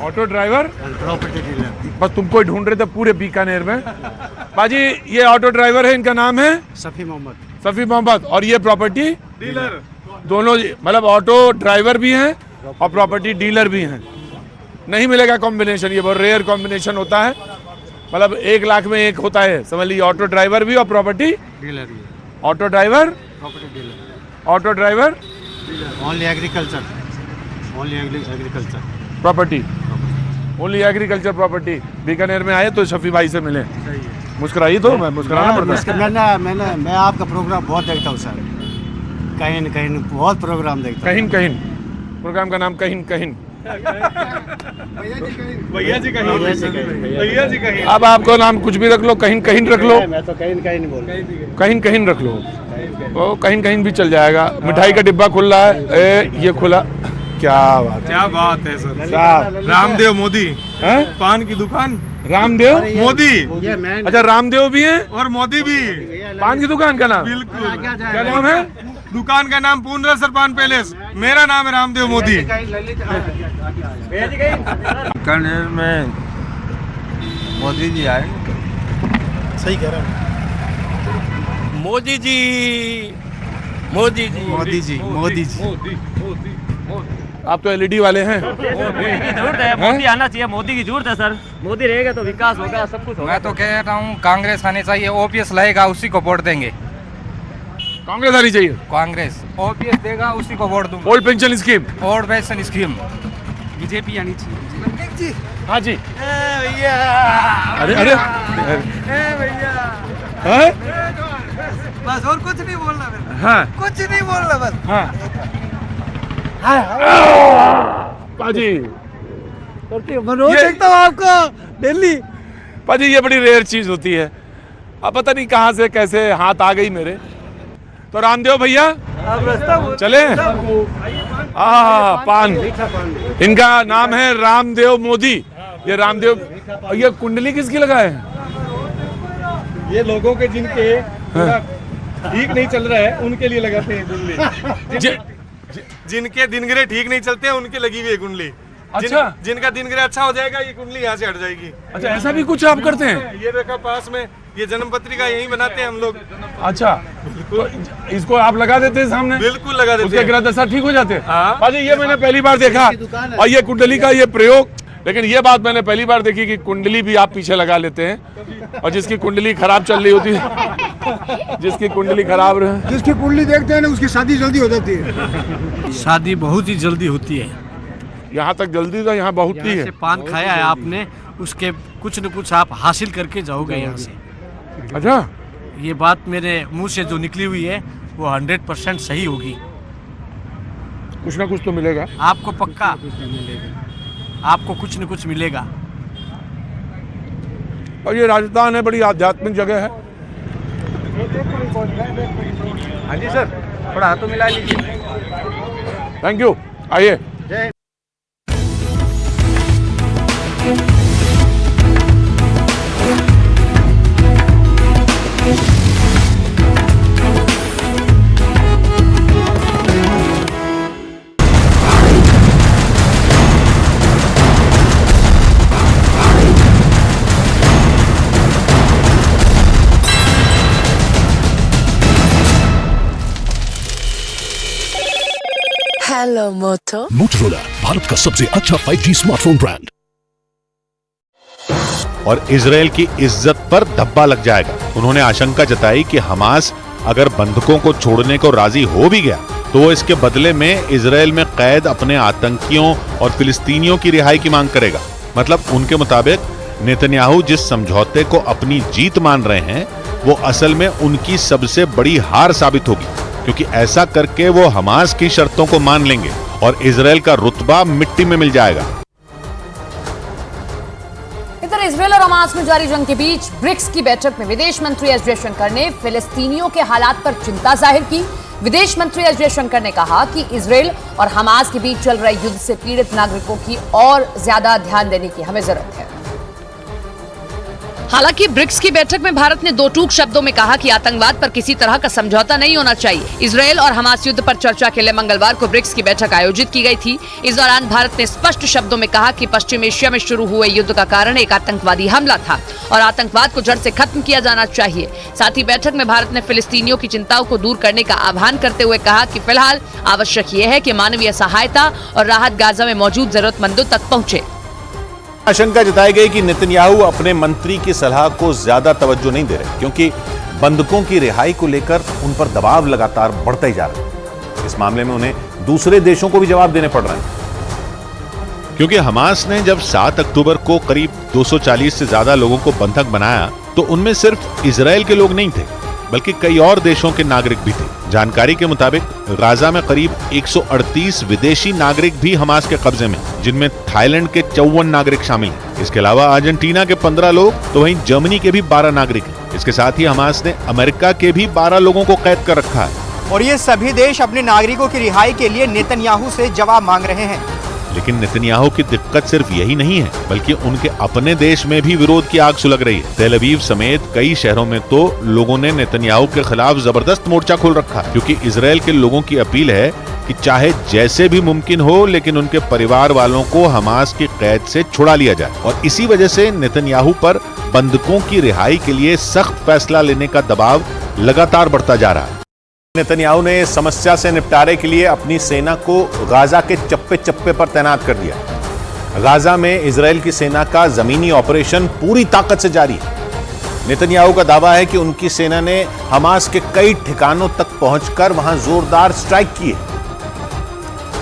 ऑटो ड्राइवर प्रॉपर्टी डीलर, बस तुमको ही ढूंढ रहे थे पूरे बीकानेर में। बाजी, ये ऑटो ड्राइवर है, इनका नाम है सफी मोहम्मद। सफी मोहम्मद, और ये प्रॉपर्टी डीलर। दोनों, मतलब ऑटो ड्राइवर भी हैं और प्रॉपर्टी डीलर भी हैं। नहीं मिलेगा कॉम्बिनेशन, ये बहुत रेयर कॉम्बिनेशन होता है। मतलब 1 लाख में एक होता है, समझ लीजिए। ऑटो ड्राइवर भी और property dealer. Auto driver property dealer. Auto driver only agriculture. Only agriculture property, only agriculture property. Bikaner में आए तो शफी भाई से मिले। मुस्कुराइए तो, मैं मुस्कुराना पड़ता है। मैं आपका प्रोग्राम बहुत देखता हूँ सर, कहीं न कहीं बहुत प्रोग्राम देखता हूँ। कहीं कहीं प्रोग्राम का नाम कहीं कहीं। भैया जी कहीं। अब आपको नाम कुछ भी रख लो, कहीं कहीं रख लो, मैं तो कहीं नहीं बोल रहा। कहीं कहीं रख लो, वो कहीं कहीं भी चल जाएगा। मिठाई का डिब्बा खुल रहा है, ये खुला, क्या बात है सर। साहब, रामदेव मोदी हैं? पान की दुकान। रामदेव मोदी, अच्छा, रामदेव भी हैं और मोदी भी। पान की दुकान का नाम? बिल्कुल। क्या नाम है? दुकान का नाम पूर्णसर पान पैलेस। मेरा नाम है रामदेव मोदी। बीकानेर में मोदी जी आए। सही कह रहा हूँ। मोदी जी, मोदी जी, मोदी जी, मोदी जी। आप तो एलईडी वाले हैं। मोदी की जरूरत है, मोदी आना चाहिए, मोदी की जरूरत है सर। मोदी रहेगा तो विकास होगा, सब कुछ होगा। मैं तो कह रहा हूँ कांग्रेस आनी चाहिए। ओपीएस लाएगा, उसी को वोट देंगे। कांग्रेस आनी चाहिए। कांग्रेस ओपीएस देगा, उसी को वोट दूंगा। Old pension scheme, old pension scheme. BJP आनी चाहिए। हाँ जी। भैया, अरे अरे भैया, हैं? बस और कुछ नहीं बोलना मैं। हाँ कुछ नहीं बोलना बस। हाँ पाजी, रोज देखता हूँ आपको डेली। पाजी, ये बड़ी रेयर चीज होती है। अब पता नहीं कहाँ से कैसे हाथ आ गई मेरे। तो रामदेव भैया चले? पान, इनका नाम है रामदेव मोदी। ये रामदेव, ये कुंडली किसकी लगाए हैं? ये लोगों के जिनके ठीक नहीं चल रहा है उनके लिए लगाते हैं कुंडली। जिनके दिनगरे ठीक नहीं चलते हैं उनके लगी हुई है कुंडली। अच्छा, जिनका दिनगरा अच्छा हो जाएगा ये कुंडली यहाँ से हट जाएगी। अच्छा, ऐसा भी कुछ आप करते हैं? ये देखा पास में, ये जन्म पत्रिका यही बनाते हैं हम लोग। अच्छा, तो इसको आप लगा देते हैं सामने? बिल्कुल लगा देते उसके हैं। ग्रह दशा ठीक हो जाते हैं। हाँ। पाजी, ये मैंने पहली बार देखा, और ये कुंडली का ये प्रयोग। लेकिन ये बात मैंने पहली बार देखी कि कुंडली भी आप पीछे लगा लेते हैं, और जिसकी कुंडली खराब चल रही होती है, जिसकी कुंडली खराब रहे, जिसकी कुंडली देखते हैं ना उसकी शादी जल्दी हो जाती है। शादी बहुत ही जल्दी होती है। यहाँ तक जल्दी तो यहाँ बहुत ही है। पान खाया है आपने, उसके कुछ न कुछ आप हासिल करके जाओगे यहाँ से। अच्छा, ये बात मेरे मुंह से जो निकली हुई है वो 100% सही होगी। कुछ ना कुछ तो मिलेगा आपको, पक्का आपको कुछ न कुछ मिलेगा। और ये राजस्थान है, बड़ी आध्यात्मिक जगह है। हाँ जी सर, थोड़ा हाथों मिला लीजिए। थैंक यू, आइए। हेलो मोटो। मोटोरोला भारत का सबसे अच्छा 5G स्मार्टफोन ब्रांड। और इजरायल की इज्जत पर धब्बा लग जाएगा। उन्होंने आशंका जताई कि हमास अगर बंधकों को छोड़ने को राजी हो भी गया तो वो इसके बदले में इजरायल में कैद अपने आतंकियों और फिलिस्तीनियों की रिहाई की मांग करेगा। मतलब उनके मुताबिक नेतन्याहू जिस समझौते को अपनी जीत मान रहे हैं वो असल में उनकी सबसे बड़ी हार साबित होगी, क्योंकि ऐसा करके वो हमास की शर्तों को मान लेंगे और इजरायल का रुतबा मिट्टी में मिल जाएगा। इधर इजरायल और हमास में जारी जंग के बीच ब्रिक्स की बैठक में विदेश मंत्री एस जयशंकर ने फिलिस्तीनियों के हालात पर चिंता जाहिर की। विदेश मंत्री एस जयशंकर ने कहा कि इजरायल और हमास के बीच चल रहे युद्ध से पीड़ित नागरिकों की और ज्यादा ध्यान देने की हमें जरूरत है। हालांकि ब्रिक्स की बैठक में भारत ने दो टूक शब्दों में कहा कि आतंकवाद पर किसी तरह का समझौता नहीं होना चाहिए। इजरायल और हमास युद्ध पर चर्चा के लिए मंगलवार को ब्रिक्स की बैठक आयोजित की गई थी। इस दौरान भारत ने स्पष्ट शब्दों में कहा कि पश्चिम एशिया में शुरू हुए युद्ध का कारण एक आतंकवादी हमला था और आतंकवाद को जड़ से खत्म किया जाना चाहिए। साथ ही बैठक में भारत ने फिलिस्तीनियों की चिंताओं को दूर करने का आह्वान करते हुए कहा कि फिलहाल आवश्यक ये है कि मानवीय सहायता और राहत गाजा में मौजूद जरूरतमंदों तक पहुंचे। आशंका जताई गई कि नेतन्याहू अपने मंत्री की सलाह को ज्यादा तवज्जो नहीं दे रहे, क्योंकि बंधकों की रिहाई को लेकर उन पर दबाव लगातार बढ़ता ही जा रहा है। इस मामले में उन्हें दूसरे देशों को भी जवाब देने पड़ रहे हैं, क्योंकि हमास ने जब 7 अक्टूबर को करीब 240 से ज्यादा लोगों को बंधक बनाया तो उनमें सिर्फ इजरायल के लोग नहीं थे, बल्कि कई और देशों के नागरिक भी थे। जानकारी के मुताबिक गाजा में करीब 138 विदेशी नागरिक भी हमास के कब्जे में, जिनमें थाईलैंड के 54 नागरिक शामिल हैं। इसके अलावा अर्जेंटीना के 15 लोग तो वहीं जर्मनी के भी 12 नागरिक हैं। इसके साथ ही हमास ने अमेरिका के भी 12 लोगों को कैद कर रखा है। और ये सभी देश अपने नागरिकों की रिहाई के लिए नेतन्याहू से जवाब मांग रहे हैं। लेकिन नेतन्याहू की दिक्कत सिर्फ यही नहीं है, बल्कि उनके अपने देश में भी विरोध की आग सुलग रही है। तेल अवीव समेत कई शहरों में तो लोगों ने नेतन्याहू के खिलाफ जबरदस्त मोर्चा खोल रखा, क्योंकि इजरायल के लोगों की अपील है कि चाहे जैसे भी मुमकिन हो लेकिन उनके परिवार वालों को हमास की कैद से छुड़ा लिया जाए। और इसी वजह से नेतन्याहू पर बंधकों की रिहाई के लिए सख्त फैसला लेने का दबाव लगातार बढ़ता जा रहा है। नेतन्याहू ने समस्या से निपटारे के लिए अपनी सेना को गाजा के चप्पे चप्पे पर तैनात कर दिया। गाजा में इजरायल की सेना का जमीनी ऑपरेशन पूरी ताकत से जारी है। नेतन्याहू का दावा है कि उनकी सेना ने हमास के कई ठिकानों तक पहुंचकर वहां जोरदार स्ट्राइक की है।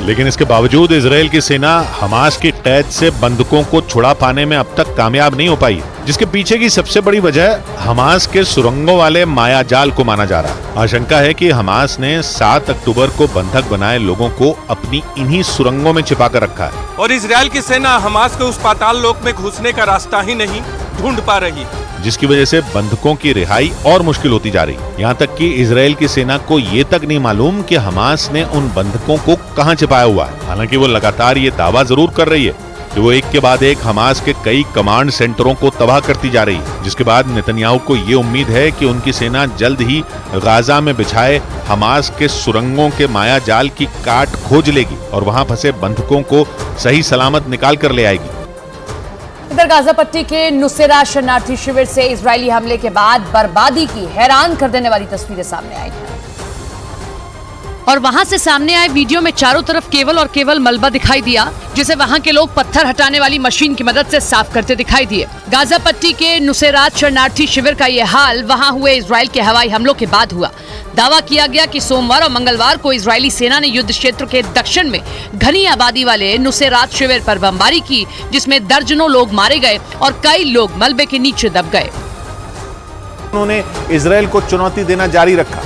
लेकिन इसके बावजूद इजरायल की सेना हमास की कैद से बंधकों को छुड़ा पाने में अब तक कामयाब नहीं हो पाई, जिसके पीछे की सबसे बड़ी वजह हमास के सुरंगों वाले मायाजाल को माना जा रहा है। आशंका है कि हमास ने 7 अक्टूबर को बंधक बनाए लोगों को अपनी इन्हीं सुरंगों में छिपा कर रखा है और इजरायल की सेना हमास के उस पाताल लोक में घुसने का रास्ता ही नहीं ढूंढ पा रही, जिसकी वजह से बंधकों की रिहाई और मुश्किल होती जा रही। यहाँ तक कि इजरायल की सेना को ये तक नहीं मालूम कि हमास ने उन बंधकों को कहाँ छिपाया हुआ है। हालांकि वो लगातार ये दावा जरूर कर रही है कि वो एक के बाद एक हमास के कई कमांड सेंटरों को तबाह करती जा रही है, जिसके बाद नेतन्याहू को ये उम्मीद है कि उनकी सेना जल्द ही गाजा में बिछाए हमास के सुरंगों के माया जाल की काट खोज लेगी और वहां फंसे बंधकों को सही सलामत निकाल कर ले आएगी। इधर गाजा पट्टी के नुसेरा शरणार्थी शिविर से इजरायली हमले के बाद बर्बादी की हैरान कर देने वाली तस्वीरें सामने आई हैं। और वहां से सामने आए वीडियो में चारों तरफ केवल और केवल मलबा दिखाई दिया, जिसे वहां के लोग पत्थर हटाने वाली मशीन की मदद से साफ करते दिखाई दिए। गाजा पट्टी के नुसेरात शरणार्थी शिविर का ये हाल वहां हुए इजरायल के हवाई हमलों के बाद हुआ। दावा किया गया कि सोमवार और मंगलवार को इजरायली सेना ने युद्ध क्षेत्र के दक्षिण में घनी आबादी वाले नुसेरात शिविर पर बमबारी की, जिसमें दर्जनों लोग मारे गए और कई लोग मलबे के नीचे दब गए। उन्होंने इजरायल को चुनौती देना जारी रखा।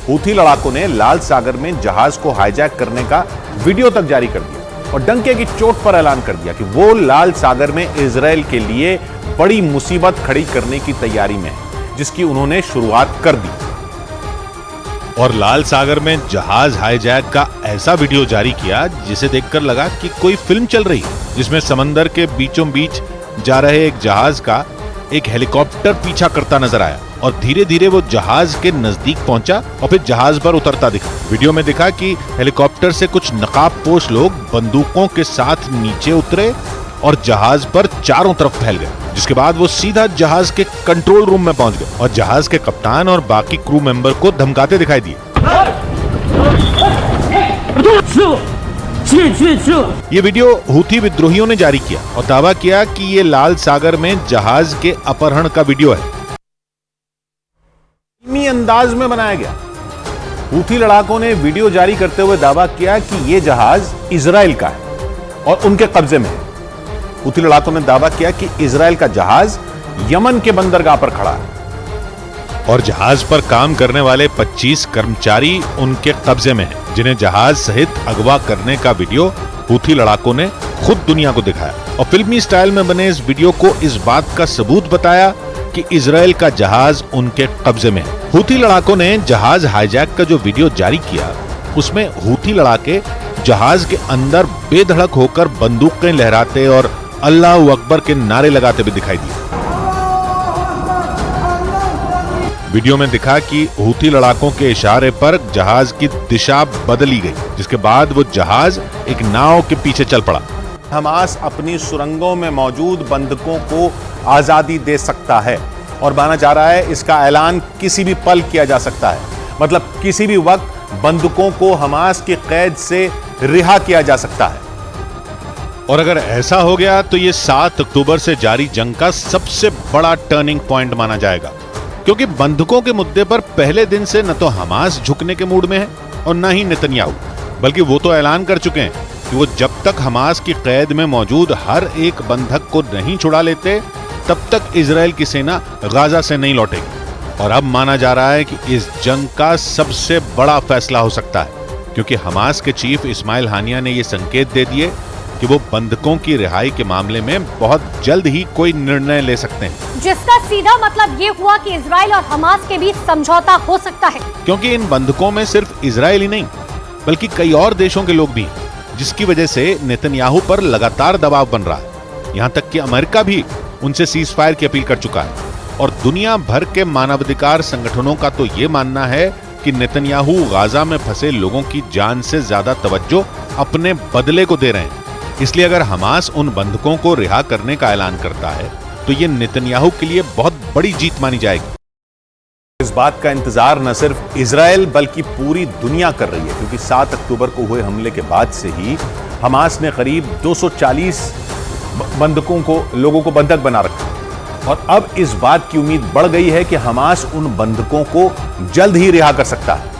हूथी लड़ाकों ने लाल सागर में जहाज को हाईजैक करने का वीडियो तक जारी कर दिया और डंके की चोट पर ऐलान कर दिया कि वो लाल सागर में इजरायल के लिए बड़ी मुसीबत खड़ी करने की तैयारी में है, जिसकी उन्होंने शुरुआत कर दी। और लाल सागर में जहाज हाईजैक का ऐसा वीडियो जारी किया जिसे देखकर लगा कि कोई फिल्म चल रही है, जिसमें समंदर के बीचों बीच जा रहे एक जहाज का एक हेलीकॉप्टर पीछा करता नजर आया और धीरे धीरे वो जहाज के नजदीक पहुंचा और फिर जहाज पर उतरता दिखा। वीडियो में दिखा कि हेलीकॉप्टर से कुछ नकाबपोश लोग बंदूकों के साथ नीचे उतरे और जहाज पर चारों तरफ फैल गए, जिसके बाद वो सीधा जहाज के कंट्रोल रूम में पहुंच गए और जहाज के कप्तान और बाकी क्रू मेंबर को धमकाते दिखाई दिए। ये वीडियो हूथी विद्रोहियों ने जारी किया और दावा किया कि ये लाल सागर में जहाज के अपहरण का वीडियो है। धीमी अंदाज में बनाया गया। हूथी लड़ाकों ने वीडियो जारी करते हुए दावा किया कि यह जहाज इजराइल का है और उनके कब्जे में है। हूथी लड़ाकों ने दावा किया कि इजराइल का जहाज यमन के बंदरगाह पर खड़ा है और जहाज पर काम करने वाले 25 कर्मचारी उनके कब्जे में हैं, जिन्हें जहाज सहित अगवा करने का वीडियो हूथी लड़ाकों ने खुद दुनिया को दिखाया और फिल्मी स्टाइल में बने इस वीडियो को इस बात का सबूत बताया कि इजराइल का जहाज उनके कब्जे में है। हूथी लड़ाकों ने जहाज हाईजैक का जो वीडियो जारी किया, उसमें हूथी लड़ाके जहाज के अंदर बेधड़क होकर बंदूकें लहराते और अल्लाह अकबर के नारे लगाते भी दिखाई दिए। वीडियो में दिखा कि हूथी लड़ाकों के इशारे पर जहाज की दिशा बदली गई, जिसके बाद वो जहाज एक नाव के पीछे चल पड़ा। हमास अपनी सुरंगों में मौजूद बंधकों को आजादी दे सकता है और माना जा रहा है इसका ऐलान किसी भी पल किया जा सकता है। मतलब किसी भी वक्त बंधकों को हमास की कैद से रिहा किया जा सकता है। और अगर ऐसा हो गया तो ये 7 अक्टूबर से जारी जंग का सबसे बड़ा टर्निंग पॉइंट माना जाएगा, क्योंकि बंधकों के मुद्दे पर पहले दिन से न तो हमास झुकने के मूड में है और न ही नेतन्याहू, बल्कि वो तो ऐलान कर चुके हैं कि वो जब तक हमास की कैद में मौजूद हर एक बंधक को नहीं छुड़ा लेते तब तक इजराइल की सेना गाजा से नहीं लौटेगी। और अब माना जा रहा है कि इस जंग का सबसे बड़ा फैसला हो सकता है, क्योंकि हमास के चीफ इस्माइल हानिया ने ये संकेत दे दिए कि वो बंधकों की रिहाई के मामले में बहुत जल्द ही कोई निर्णय ले सकते हैं, जिसका सीधा मतलब ये हुआ कि इजराइल और हमास के बीच समझौता हो सकता है। क्योंकि इन बंधकों में सिर्फ इजराइल ही नहीं बल्कि कई और देशों के लोग भी हैं, जिसकी वजह से नेतन्याहू पर लगातार दबाव बन रहा है। यहाँ तक कि अमेरिका भी उनसे सीज फायर की अपील कर चुका है और दुनिया भर के मानवाधिकार संगठनों का तो ये मानना है कि नेतन्याहू गाजा में फंसे लोगों की जान से ज्यादा तवज्जो अपने बदले को दे रहे हैं। इसलिए अगर हमास उन बंधकों को रिहा करने का ऐलान करता है तो ये नेतन्याहू के लिए बहुत बड़ी जीत मानी जाएगी। इस बात का इंतजार न सिर्फ इजराइल बल्कि पूरी दुनिया कर रही है, क्योंकि 7 अक्टूबर को हुए हमले के बाद से ही हमास ने करीब 240 बंधकों को लोगों को बंधक बना रखा और अब इस बात की उम्मीद बढ़ गई है कि हमास उन बंधकों को जल्द ही रिहा कर सकता है,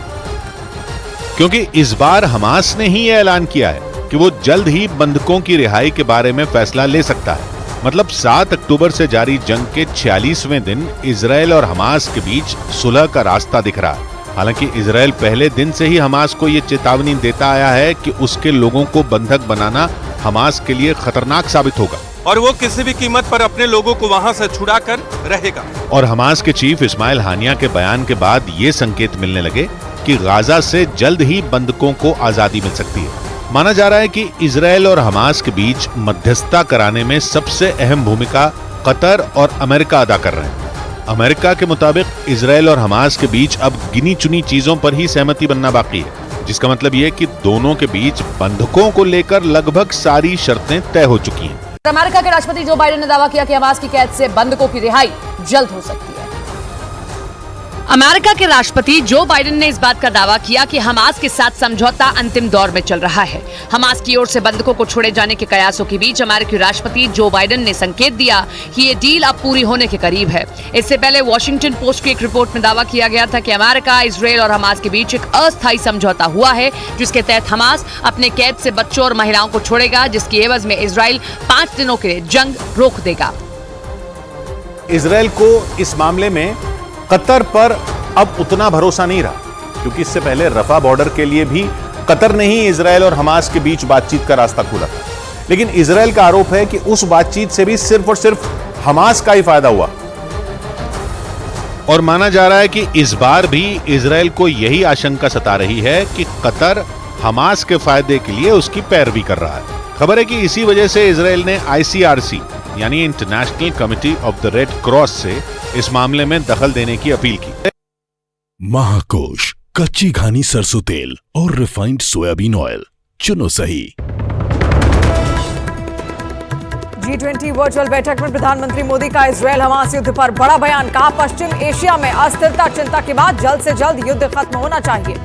क्योंकि इस बार हमास ने ही यह ऐलान किया है कि वो जल्द ही बंधकों की रिहाई के बारे में फैसला ले सकता है। मतलब 7 अक्टूबर से जारी जंग के 46वें दिन इजराइल और हमास के बीच सुलह का रास्ता दिख रहा है। हालांकि इजराइल पहले दिन से ही हमास को ये चेतावनी देता आया है कि उसके लोगों को बंधक बनाना हमास के लिए खतरनाक साबित होगा और वो किसी भी कीमत पर अपने लोगों को वहां से छुड़ा कर रहेगा। और हमास के चीफ इस्माइल हानिया के बयान के बाद ये संकेत मिलने लगे कि गाजा से जल्द ही बंधकों को आजादी मिल सकती है। माना जा रहा है कि इजराइल और हमास के बीच मध्यस्थता कराने में सबसे अहम भूमिका कतर और अमेरिका अदा कर रहे हैं। अमेरिका के मुताबिक इजराइल और हमास के बीच अब गिनी चुनी चीजों पर ही सहमति बनना बाकी है, जिसका मतलब ये कि दोनों के बीच बंधकों को लेकर लगभग सारी शर्तें तय हो चुकी हैं। अमेरिका के राष्ट्रपति जो बाइडेन ने दावा किया कि हमास की कैद से बंधकों की रिहाई जल्द हो सकती है। अमेरिका के राष्ट्रपति जो बाइडेन ने इस बात का दावा किया कि हमास के साथ समझौता अंतिम दौर में चल रहा है। हमास की ओर से बंधकों को छोड़े जाने के कयासों के बीच अमेरिकी राष्ट्रपति जो बाइडेन ने संकेत दिया कि ये डील अब पूरी होने के करीब है। इससे पहले वॉशिंगटन पोस्ट की एक रिपोर्ट में दावा किया गया था कि अमेरिका, इजराइल और हमास के बीच एक अस्थायी समझौता हुआ है, जिसके तहत हमास अपने कैद से बच्चों और महिलाओं को छोड़ेगा, जिसकी एवज में इजराइल 5 दिनों के लिए जंग रोक देगा। इजराइल को इस मामले में कतर पर अब उतना भरोसा नहीं रहा, क्योंकि इससे पहले रफा बॉर्डर के लिए भी कतर ने ही इजराइल और हमास के बीच बातचीत का रास्ता खोला था। लेकिन इजराइल का आरोप है कि उस बातचीत से भी सिर्फ और सिर्फ हमास का ही फायदा हुआ। और माना जा रहा है कि इस बार भी इजराइल को यही आशंका सता रही है कि कतर हमास के फायदे के लिए उसकी पैरवी कर रहा है। खबर है कि इसी वजह से इजराइल ने ICRC यानी international committee of the red cross से इस मामले में दखल देने की अपील की। महाकोश, कच्ची घानी सरसों तेल और रिफाइंड सोयाबीन ऑयल, चुनो सही। G20 वर्चुअल बैठक में प्रधानमंत्री मोदी का इजराइल हमास युद्ध पर बड़ा बयान। कहा, पश्चिम एशिया में अस्थिरता चिंता की बात, जल्द से जल्द युद्ध खत्म होना चाहिए।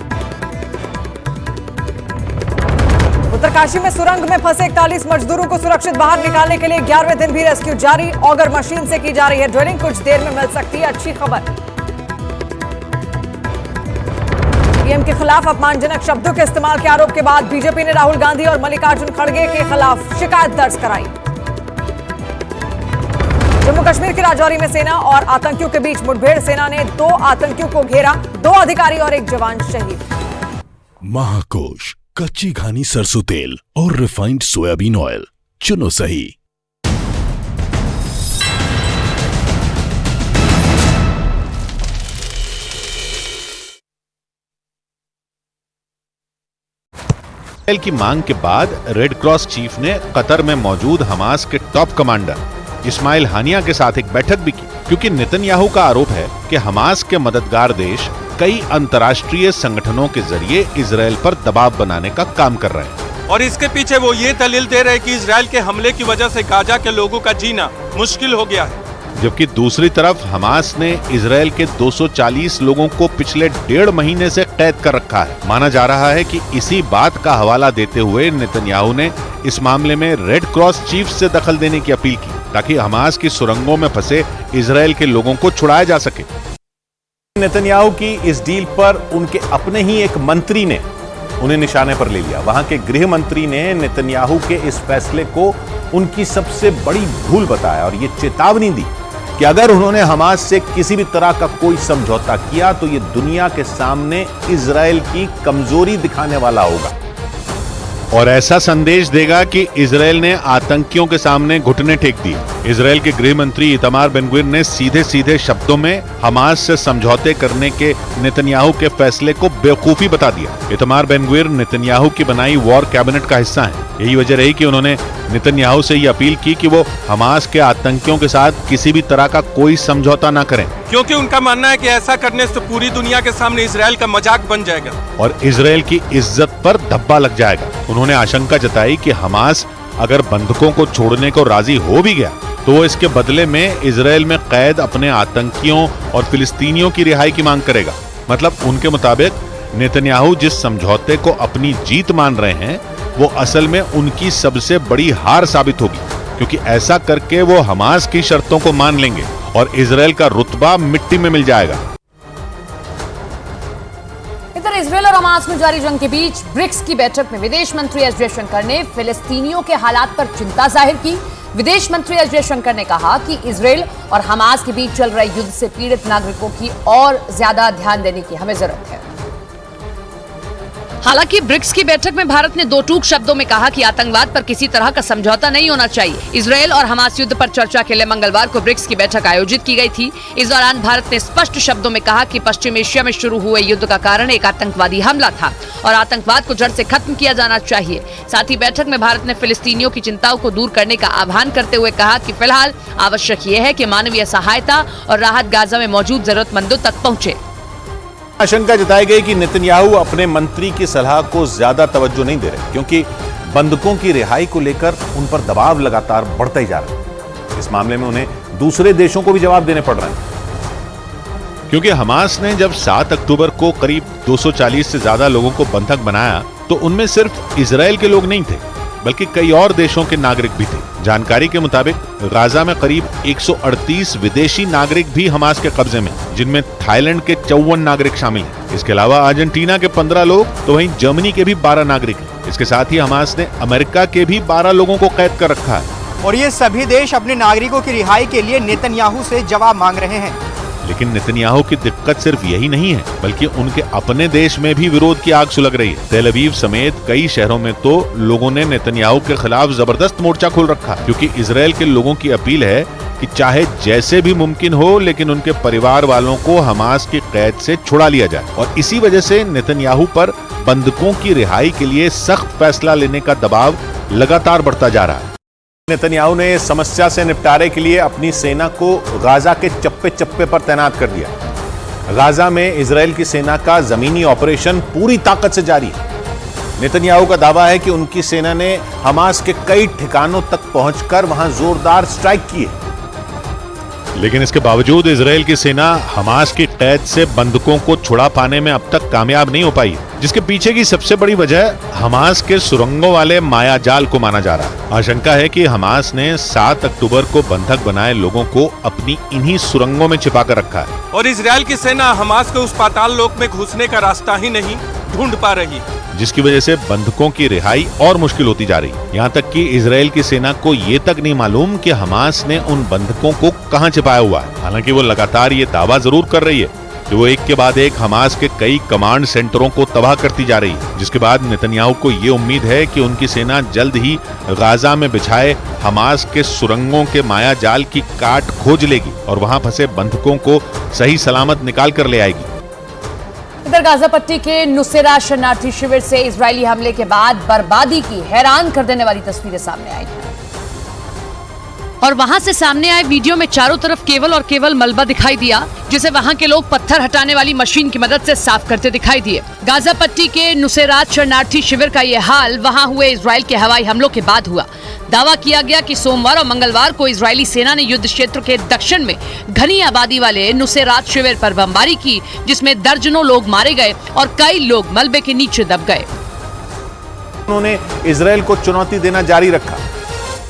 उत्तरकाशी में सुरंग में फंसे 41 मजदूरों को सुरक्षित बाहर निकालने के लिए 11वें दिन भी रेस्क्यू जारी। ऑगर मशीन से की जा रही है ड्रिलिंग। कुछ देर में मिल सकती है अच्छी खबर। पीएम के खिलाफ अपमानजनक शब्दों के इस्तेमाल के आरोप के बाद बीजेपी ने राहुल गांधी और मल्लिकार्जुन खड़गे के खिलाफ शिकायत दर्ज कराई। जम्मू कश्मीर के राजौरी में सेना और आतंकियों के बीच मुठभेड़। सेना ने 2 आतंकियों को घेरा, 2 अधिकारी और 1 जवान शहीद। महाकोश कच्ची घानी सरसों तेल और रिफाइंड सोयाबीन ऑयल, चुनो सही। इसराइल की मांग के बाद रेड क्रॉस चीफ ने कतर में मौजूद हमास के टॉप कमांडर इस्माइल हानिया के साथ एक बैठक भी की, क्योंकि नेतन्याहू का आरोप है कि हमास के मददगार देश कई अंतर्राष्ट्रीय संगठनों के जरिए इजराइल पर दबाव बनाने का काम कर रहे हैं। और इसके पीछे वो ये दलील दे रहे हैं कि इजराइल के हमले की वजह से गाजा के लोगों का जीना मुश्किल हो गया है। जबकि दूसरी तरफ हमास ने इजराइल के 240 लोगों को पिछले 1.5 महीने से कैद कर रखा है। माना जा रहा है कि इसी बात का हवाला देते हुए नेतन्याहू ने इस मामले में रेड क्रॉस चीफ से दखल देने की अपील की, ताकि हमास की सुरंगों में फंसे इजराइल के लोगों को छुड़ाया जा सके। नेतन्याहू की इस डील पर उनके अपने ही एक मंत्री ने उन्हें निशाने पर ले लिया। वहां के गृह मंत्री ने नेतन्याहू के इस फैसले को उनकी सबसे बड़ी भूल बताया और ये चेतावनी दी कि अगर उन्होंने हमास से किसी भी तरह का कोई समझौता किया तो ये दुनिया के सामने इजराइल की कमजोरी दिखाने वाला होगा और ऐसा संदेश देगा कि इजराइल ने आतंकियों के सामने घुटने टेक दिए। इजराइल के गृह मंत्री इतमार बेन-ग्विर ने सीधे सीधे शब्दों में हमास से समझौते करने के नेतन्याहू के फैसले को बेवकूफी बता दिया। इतमार बेन-ग्विर नेतन्याहू की बनाई वॉर कैबिनेट का हिस्सा हैं। यही वजह रही कि उन्होंने नेतन्याहू से ये अपील की कि वो हमास के आतंकियों के साथ किसी भी तरह का कोई समझौता न करें, क्योंकि उनका मानना है कि ऐसा करने से पूरी दुनिया के सामने इजराइल का मजाक बन जाएगा और इजराइल की इज्जत पर धब्बा लग जाएगा। उन्होंने आशंका जताई कि हमास अगर बंधकों को छोड़ने को राजी हो भी गया तो वो इसके बदले में इजराइल में कैद अपने आतंकियों और फिलिस्तीनियों की रिहाई की मांग करेगा। मतलब उनके मुताबिक नेतन्याहू जिस समझौते को अपनी जीत मान रहे हैं वो असल में उनकी सबसे बड़ी हार साबित होगी, क्योंकि ऐसा करके वो हमास की शर्तों को मान लेंगे और इजराइल का रुतबा मिट्टी में मिल जाएगा। इधर इजराइल और हमास में जारी जंग के बीच ब्रिक्स की बैठक में विदेश मंत्री एस जयशंकर ने फिलिस्तीनियों के हालात पर चिंता जाहिर की। विदेश मंत्री एस जयशंकर ने कहा कि इजराइल और हमास के बीच चल रहे युद्ध से पीड़ित नागरिकों की और ज्यादा ध्यान देने की हमें जरूरत है। हालांकि ब्रिक्स की बैठक में भारत ने 2 टूक शब्दों में कहा कि आतंकवाद पर किसी तरह का समझौता नहीं होना चाहिए। इजराइल और हमास युद्ध पर चर्चा के लिए मंगलवार को ब्रिक्स की बैठक आयोजित की गई थी। इस दौरान भारत ने स्पष्ट शब्दों में कहा कि पश्चिम एशिया में शुरू हुए युद्ध का कारण एक आतंकवादी हमला था और आतंकवाद को जड़ से खत्म किया जाना चाहिए। साथ ही बैठक में भारत ने फिलिस्तीनियों की चिंताओं को दूर करने का आह्वान करते हुए कहा कि फिलहाल आवश्यक ये है कि मानवीय सहायता और राहत गाजा में मौजूद जरूरतमंदों तक पहुँचे। आशंका जताई गई कि नेतन्याहू अपने मंत्री की सलाह को ज्यादा तवज्जो नहीं दे रहे, क्योंकि बंधकों की रिहाई को लेकर उन पर दबाव लगातार बढ़ता ही जा रहा है। इस मामले में उन्हें दूसरे देशों को भी जवाब देने पड़ रहे हैं, क्योंकि हमास ने जब 7 अक्टूबर को करीब 240 से ज्यादा लोगों को बंधक बनाया तो उनमें सिर्फ इजराइल के लोग नहीं थे, बल्कि कई और देशों के नागरिक भी थे। जानकारी के मुताबिक गाजा में करीब 138 विदेशी नागरिक भी हमास के कब्जे में, जिनमें थाईलैंड के 54 नागरिक शामिल हैं। इसके अलावा अर्जेंटीना के 15 लोग तो वहीं जर्मनी के भी 12 नागरिक हैं। इसके साथ ही हमास ने अमेरिका के भी 12 लोगों को कैद कर रखा है और ये सभी देश अपने नागरिकों की रिहाई के लिए नेतन्याहू से जवाब मांग रहे हैं। लेकिन नेतन्याहू की दिक्कत सिर्फ यही नहीं है, बल्कि उनके अपने देश में भी विरोध की आग सुलग रही है। तेल अवीव समेत कई शहरों में तो लोगों ने नेतन्याहू के खिलाफ जबरदस्त मोर्चा खोल रखा, क्योंकि इजराइल के लोगों की अपील है कि चाहे जैसे भी मुमकिन हो लेकिन उनके परिवार वालों को हमास की कैद से छुड़ा लिया जाए। और इसी वजह से नेतन्याहू पर बंधकों की रिहाई के लिए सख्त फैसला लेने का दबाव लगातार बढ़ता जा रहा है। नेतन्याहू ने इस समस्या से निपटारे के लिए अपनी सेना को गाजा के चप्पे चप्पे पर तैनात कर दिया। गाजा में इजराइल की सेना का जमीनी ऑपरेशन पूरी ताकत से जारी है। नेतन्याहू का दावा है कि उनकी सेना ने हमास के कई ठिकानों तक पहुंचकर वहां जोरदार स्ट्राइक किए। लेकिन इसके बावजूद इजराइल की सेना हमास की कैद से बंधकों को छुड़ा पाने में अब तक कामयाब नहीं हो पाई, जिसके पीछे की सबसे बड़ी वजह हमास के सुरंगों वाले मायाजाल को माना जा रहा है। आशंका है कि हमास ने 7 अक्टूबर को बंधक बनाए लोगों को अपनी इन्हीं सुरंगों में छिपा कर रखा है और इजराइल की सेना हमास को उस पाताल लोक में घुसने का रास्ता ही नहीं ढूंढ पा रही, जिसकी वजह से बंधकों की रिहाई और मुश्किल होती जा रही है। यहाँ तक कि इजराइल की सेना को ये तक नहीं मालूम कि हमास ने उन बंधकों को कहाँ छिपाया हुआ है। हालांकि वो लगातार ये दावा जरूर कर रही है कि वो एक के बाद एक हमास के कई कमांड सेंटरों को तबाह करती जा रही है, जिसके बाद नेतन्याहू को ये उम्मीद है कि उनकी सेना जल्द ही गाजा में बिछाए हमास के सुरंगों के माया जाल की काट खोज लेगी और वहां फंसे बंधकों को सही सलामत निकाल कर ले आएगी। इधर गाजा पट्टी के नुसेरा शरणार्थी शिविर से इजरायली हमले के बाद बर्बादी की हैरान कर देने वाली तस्वीरें सामने आई हैं। और वहां से सामने आए वीडियो में चारों तरफ केवल और केवल मलबा दिखाई दिया, जिसे वहां के लोग पत्थर हटाने वाली मशीन की मदद से साफ करते दिखाई दिए। गाजा पट्टी के नुसेरात शरणार्थी शिविर का ये हाल वहां हुए इजराइल के हवाई हमलों के बाद हुआ। दावा किया गया कि सोमवार और मंगलवार को इजरायली सेना ने युद्ध क्षेत्र के दक्षिण में घनी आबादी वाले नुसेरात शिविर पर बमबारी की, जिसमें दर्जनों लोग मारे गए और कई लोग मलबे के नीचे दब गए। उन्होंने इजराइल को चुनौती देना जारी रखा।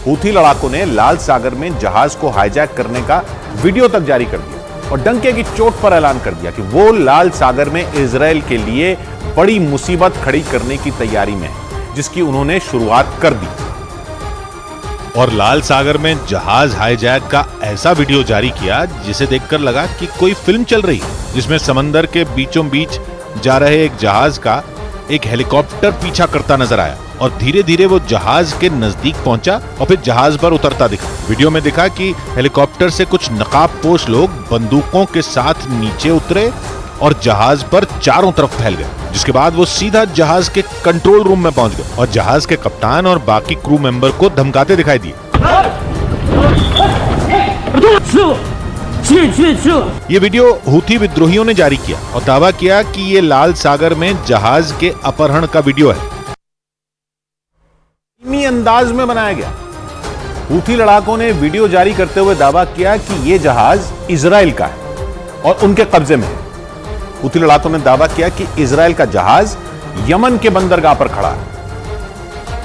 हूथी लड़ाकों ने लाल सागर में जहाज को हाईजैक करने का वीडियो तक जारी कर दिया और डंके की चोट पर ऐलान कर दिया कि वो लाल सागर में इजराइल के लिए बड़ी मुसीबत खड़ी करने की तैयारी में है, जिसकी उन्होंने शुरुआत कर दी। और लाल सागर में जहाज हाईजैक का ऐसा वीडियो जारी किया जिसे देखकर लगा कि कोई फिल्म चल रही है, जिसमें समंदर के बीचों बीच जा रहे एक जहाज का एक हेलीकॉप्टर पीछा करता नजर आया और धीरे धीरे वो जहाज के नजदीक पहुंचा और फिर जहाज पर उतरता दिखा। वीडियो में दिखा कि हेलीकॉप्टर से कुछ नकाबपोश लोग बंदूकों के साथ नीचे उतरे और जहाज पर चारों तरफ फैल गए, जिसके बाद वो सीधा जहाज के कंट्रोल रूम में पहुंच गए और जहाज के कप्तान और बाकी क्रू मेंबर को धमकाते दिखाई दिए। ये वीडियो हूथी विद्रोहियों ने जारी किया और दावा किया कि ये लाल सागर में जहाज के अपहरण का वीडियो है। धीमी अंदाज में बनाया गया। हूथी लड़ाकों ने वीडियो जारी करते हुए दावा किया कि यह जहाज इजराइल का है और उनके कब्जे में है। हूथी लड़ाकों ने दावा किया कि इजराइल का जहाज यमन के बंदरगाह पर खड़ा है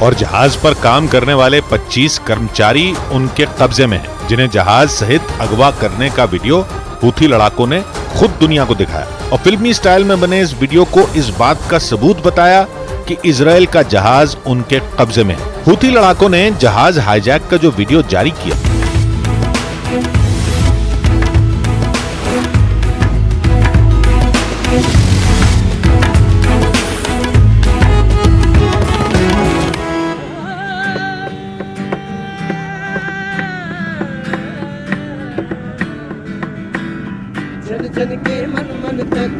और जहाज पर काम करने वाले 25 कर्मचारी उनके कब्जे में हैं, जिन्हें जहाज सहित अगवा करने का वीडियो हूथी लड़ाकों ने खुद दुनिया को दिखाया और फिल्मी स्टाइल में बने इस वीडियो को इस बात का सबूत बताया कि इजराइल का जहाज उनके कब्जे में है। हूथी लड़ाकों ने जहाज हाईजैक का जो वीडियो जारी किया, जन के मन तक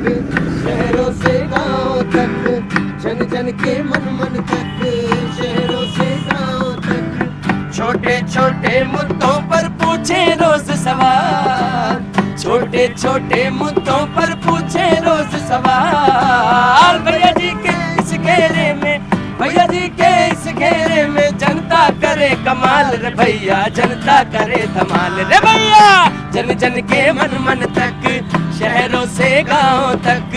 शहरों से गांव तक, जन जन के मन तक शहरों से गांव तक। छोटे छोटे मुद्दों पर पूछे रोज सवाल, छोटे छोटे मुद्दों पर पूछे रोज सवाल। भैया जी के इस घेरे में, भैया जी के इस घेरे में जनता करे कमाल रे भैया, जनता करे धमाल रे भैया। जन जन के मन तक शहरों से गांव तक,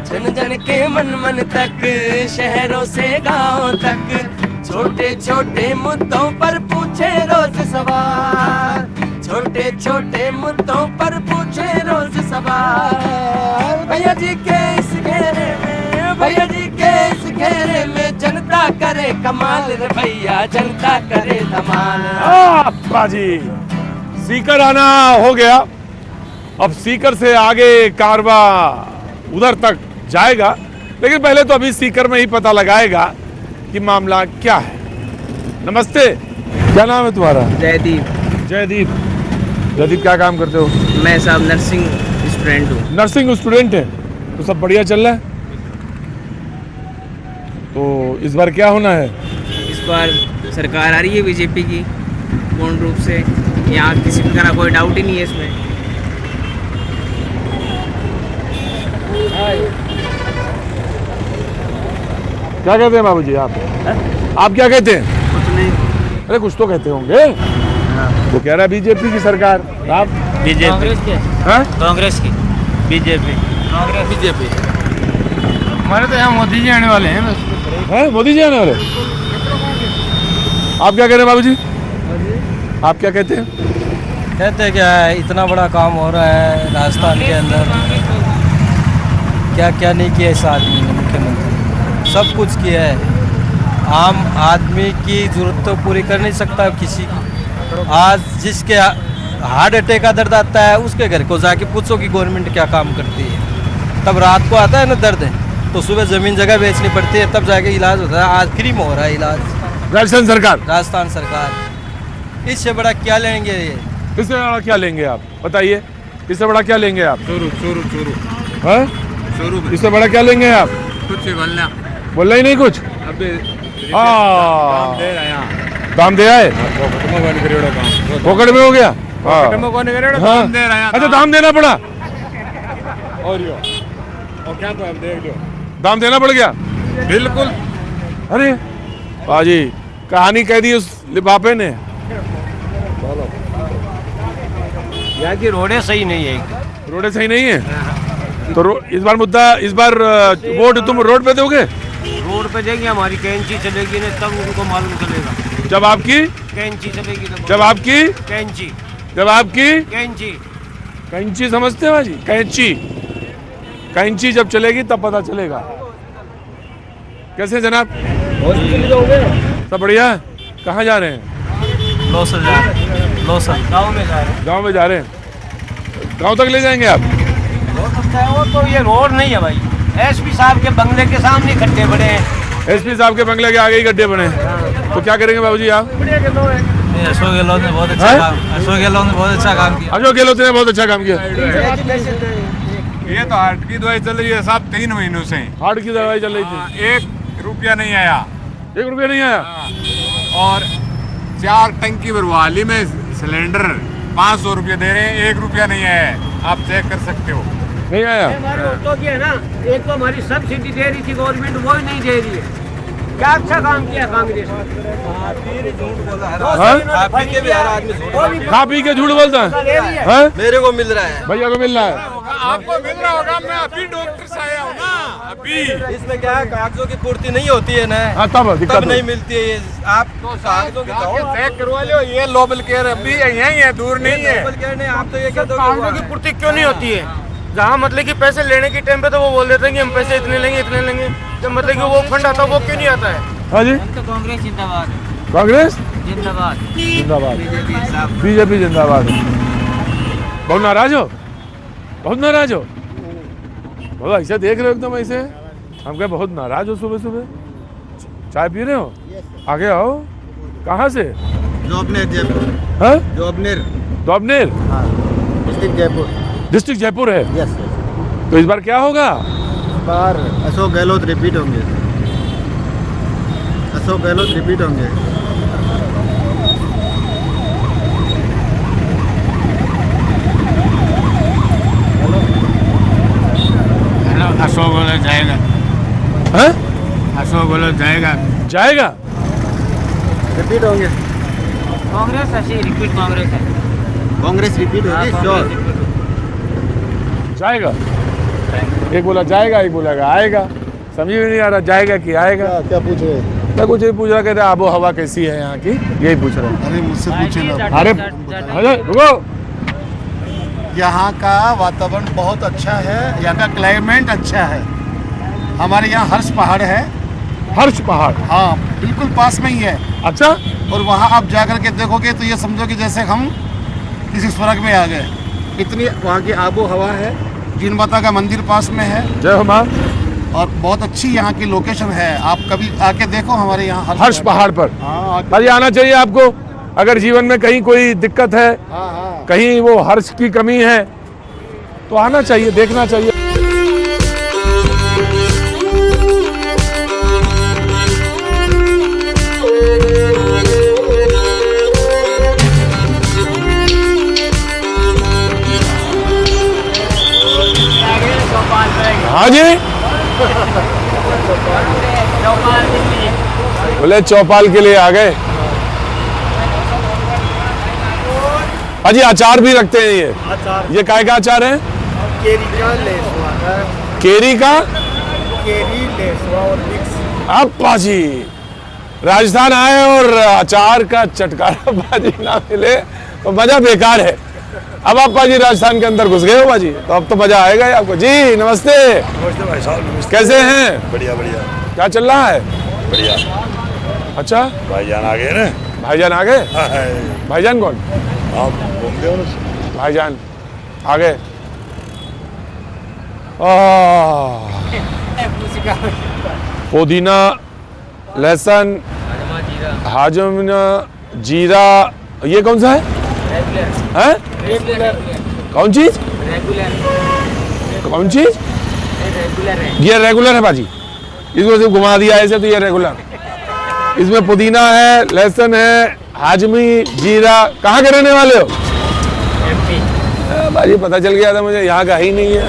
जन जन के मन तक शहरों से गांव तक। छोटे छोटे मुद्दों पर पूछे रोज सवाल, छोटे छोटे मुद्दों पर पूछे रोज सवाल। भैया जी के इस घेरे में, भैया जी के इस घेरे में जनता करे कमाल रे भैया, जनता करे धमाल। बाजी सीकर आना हो गया, अब सीकर से आगे कारवा उधर तक जाएगा, लेकिन पहले तो अभी सीकर में ही पता लगाएगा कि मामला क्या है। नमस्ते, क्या नाम है तुम्हारा? जयदीप। जयदीप, जयदीप क्या काम करते हो? मैं साहब नर्सिंग स्टूडेंट हूँ। नर्सिंग स्टूडेंट है, तो सब बढ़िया चल रहा है? तो इस बार क्या होना है? इस बार सरकार आ रही है बीजेपी की पूर्ण रूप से, यहाँ किसी प्रकार का कोई डाउट ही नहीं है इसमें। क्या कहते हैं बाबूजी आप? आप क्या कहते हैं? कुछ नहीं। अरे कुछ तो कहते होंगे। वो कह रहा है बीजेपी की सरकार। आप बीजेपी कांग्रेस की बीजेपी बीजेपी। हमारे तो यहाँ मोदी जी आने वाले हैं बस। हैं मोदी जी आने वाले? आप क्या कह रहे हैं बाबूजी? आप क्या कहते हैं? कहते क्या है, इतना बड़ा काम हो रहा है राजस्थान के अंदर, क्या क्या नहीं किया इस आदमी ने, मुख्यमंत्री सब कुछ किया है। आम आदमी की जरूरत तो पूरी कर नहीं सकता किसी की। आज जिसके हार्ट अटैक का दर्द आता है उसके घर को जाके पूछो कि गवर्नमेंट क्या काम करती है। तब रात को आता है ना दर्द, तो सुबह ज़मीन जगह बेचनी पड़ती है, तब जाके इलाज होता है। आज फ्री में हो रहा है इलाज राजस्थान सरकार। इससे बड़ा क्या लेंगे ये? इससे बड़ा क्या लेंगे आप बताइए? इससे बड़ा क्या लेंगे आप? चोरू। इससे बड़ा क्या लेंगे आप? कुछ बोलना ही नहीं कुछ। दाम दे आए, पॉकेट में हो गया। अच्छा दाम देना पड़ा और क्या तो आप देख लो, दाम देना पड़ गया बिल्कुल। अरे बाजी कहानी कह दी उस लिफाफे ने। यहाँ की रोडें सही नहीं है। रोडें सही नहीं है तो इस बार वोट तुम रोड पे दोगे? रोड पे देंगे, हमारी कैंची चलेगी नहीं तब उनको मालूम चलेगा। जब आपकी कैंची चलेगी तो जब आपकी कैंची जब आपकी कैंची कैंची समझते हैं बाजी? कैंची जब चलेगी तब पता चलेगा। कैसे जनाब? सब बढ़िया। कहाँ जा रहे हैं? लोसल जा रहे हैं। लोसल गाँव में जा रहे हैं। गाँव में जा रहे हैं। गाँव तक ले जाएंगे आप? हो सकता है वो तो, ये रोड नहीं है भाई। एसपी साहब के बंगले के सामने गड्ढे बने हैं। एसपी साहब के बंगले के आगे ही गड्ढे बने हैं। तो क्या करेंगे बाबूजी आप? अशोक गहलोत ने बहुत अच्छा काम किया। अशोक गहलोत ने बहुत अच्छा काम किया। ये तो हार्ट की दवाई चल रही है साहब 3 महीनों से। हार्ट की दवाई चल रही थी। 1 रुपया नहीं आया। 1 रुपया नहीं आया। और 4 टंकी भरवाली में सिलेंडर 500 रुपये दे रहे हैं, 1 रुपया नहीं आया। आप चेक कर सकते हो। नहीं आया। हमारे ऑटो की है ना, एक तो हमारी सब्सिडी दे रही थी गवर्नमेंट, वो ही नहीं दे रही है। क्या अच्छा काम किया कांग्रेस ने। खा पी के झूठ बोलता है। मेरे को मिल रहा है, भैया को मिल रहा है। आपको मिल रहा होगा, मैं अभी डॉक्टर से आया हूँ ना अभी। इसमें क्या है, कागजों की पूर्ति नहीं होती है ना। हाँ, तब नहीं मिलती है ये। आप तो कागजों की चेक करवा लो। ये लोबल केयर अभी यही है, दूर नहीं है। आप तो ये कहते हो कागजों की पूर्ति क्यों नहीं होती है? जहाँ मतलब कि पैसे लेने के टाइम पे तो वो बोल देते हैं कि हम पैसे इतने लेंगे जब मतलब कि वो फंड आता है वो क्यों नहीं आता है? हाँ जी, तो कांग्रेस जिंदाबाद। कांग्रेस जिंदाबाद। जिंदाबाद। बीजेपी जिंदाबाद। बहुत नाराज हो? बहुत नाराज हो? बहुत ऐसा देख रहे हो एकदम ऐसे। हम क्या बहुत नाराज हो? सुबह सुबह चाय पी रहे हो? आगे आओ। कहाँ से? जोबनेर जयपुर। हाँ, जोबनेर डिस्ट्रिक्ट जयपुर। डिस्ट्रिक्ट जयपुर है। यस। तो इस बार क्या होगा? इस बार अशोक गहलोत रिपीट होंगे। अशोक गहलोत रिपीट होंगे। अशोक गहलोत जाएगा। हाँ? अशोक गहलोत जाएगा। रिपीट होंगे। कांग्रेस ऐसी रिपीट कांग्रेस है। कांग्रेस रिपीट होगी श्योर। जाएगा। एक बोला जाएगा, एक बोला आएगा। समझ में नहीं आ रहा जाएगा कि आएगा। क्या पूछ रहे? मैं कुछ ही पूछ रहा, कहते आबो हवा कैसी है यहाँ की, यही पूछ रहे हैं। अरे मुझसे पूछे ना। अरे रुको। यहाँ का वातावरण बहुत अच्छा है, यहाँ का क्लाइमेट अच्छा है। हमारे यहाँ हर्ष पहाड़ है। हर्ष पहाड़? हाँ, बिल्कुल पास में ही है। अच्छा। और वहाँ आप जाकर के देखोगे तो ये समझो कि जैसे हम किसी स्वर्ग में आ गए। इतनी वहाँ की आबो हवा है। जिन माता का मंदिर पास में है। जय हो माँ। और बहुत अच्छी यहाँ की लोकेशन है। आप कभी आके देखो हमारे यहाँ हर्ष पहाड़ पर। हाँ, भाई आना चाहिए आपको। अगर जीवन में कहीं कोई दिक्कत है, कहीं वो हर्ष की कमी है, तो आना चाहिए, देखना चाहिए। हाँ जी, बोले चौपाल के लिए आ गए। अजी अचार भी रखते हैं ये? अचार। ये काय का अचार है? केरी का लेसवा है। केरी का? केरी लेसवा और मिक्स। अब पाजी राजस्थान आए और अचार का चटकारा बाजी ना मिले तो मजा बेकार है। अब आप पाजी राजस्थान के अंदर घुस गए हो बाजी, तो अब तो मजा आएगा ही आपको। जी नमस्ते। नमस्ते भाई साहब। कैसे हैं? बढ़िया बढ़िया। क्या चल रहा है? बढ़िया। अच्छा भाईजान आ गए ना? भाईजान आ गए? भाईजान कौन? आप घूम गए उनसे? भाईजान आ गए। पुदीना, लहसुन, हाजमा, जीरा, ये कौन सा है? कौन चीज? कौन चीज? ये रेगुलर है बाजी, इसको सिर्फ घुमा दिया ऐसे तो ये रेगुलर। इसमें पुदीना है, लहसुन है, हाजमी, जीरा। कहाँ के रहने वाले हो? बाजी पता चल गया था मुझे, यहाँ का ही नहीं है।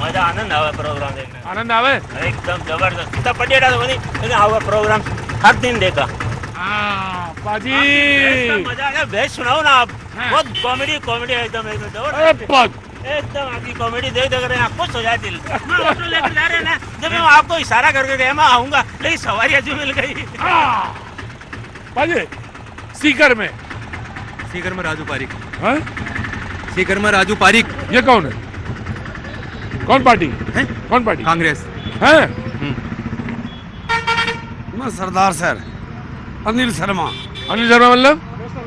मजा आनंद आवे प्रोग्राम देखने। आनंद आवे एकदम जबरदस्त। कितना बढ़िया था बनी, लेकिन आवा प्रोग्राम हर दिन देखा। बाजी मजा आया। बेस्ट सुनाओ ना आप, बहुत कॉमेडी कॉमेडी एकदम जबरदस्त। एकदम आपकी कॉमेडी देख देख रहे हैं, खुश हो जाए दिल। मैं ऑटो लेकर जा रहे हैं ना, जब मैं आपको इशारा करके गया मैं आऊंगा, लेकिन सवारी अजू मिल गई। बाजी सीकर में राजू पारिक। हाँ? सीकर में राजू पारिक। ये कौन है? कौन पार्टी है? कौन पार्टी? कांग्रेस है। मैं सरदार सर अनिल शर्मा। अनिल शर्मा मतलब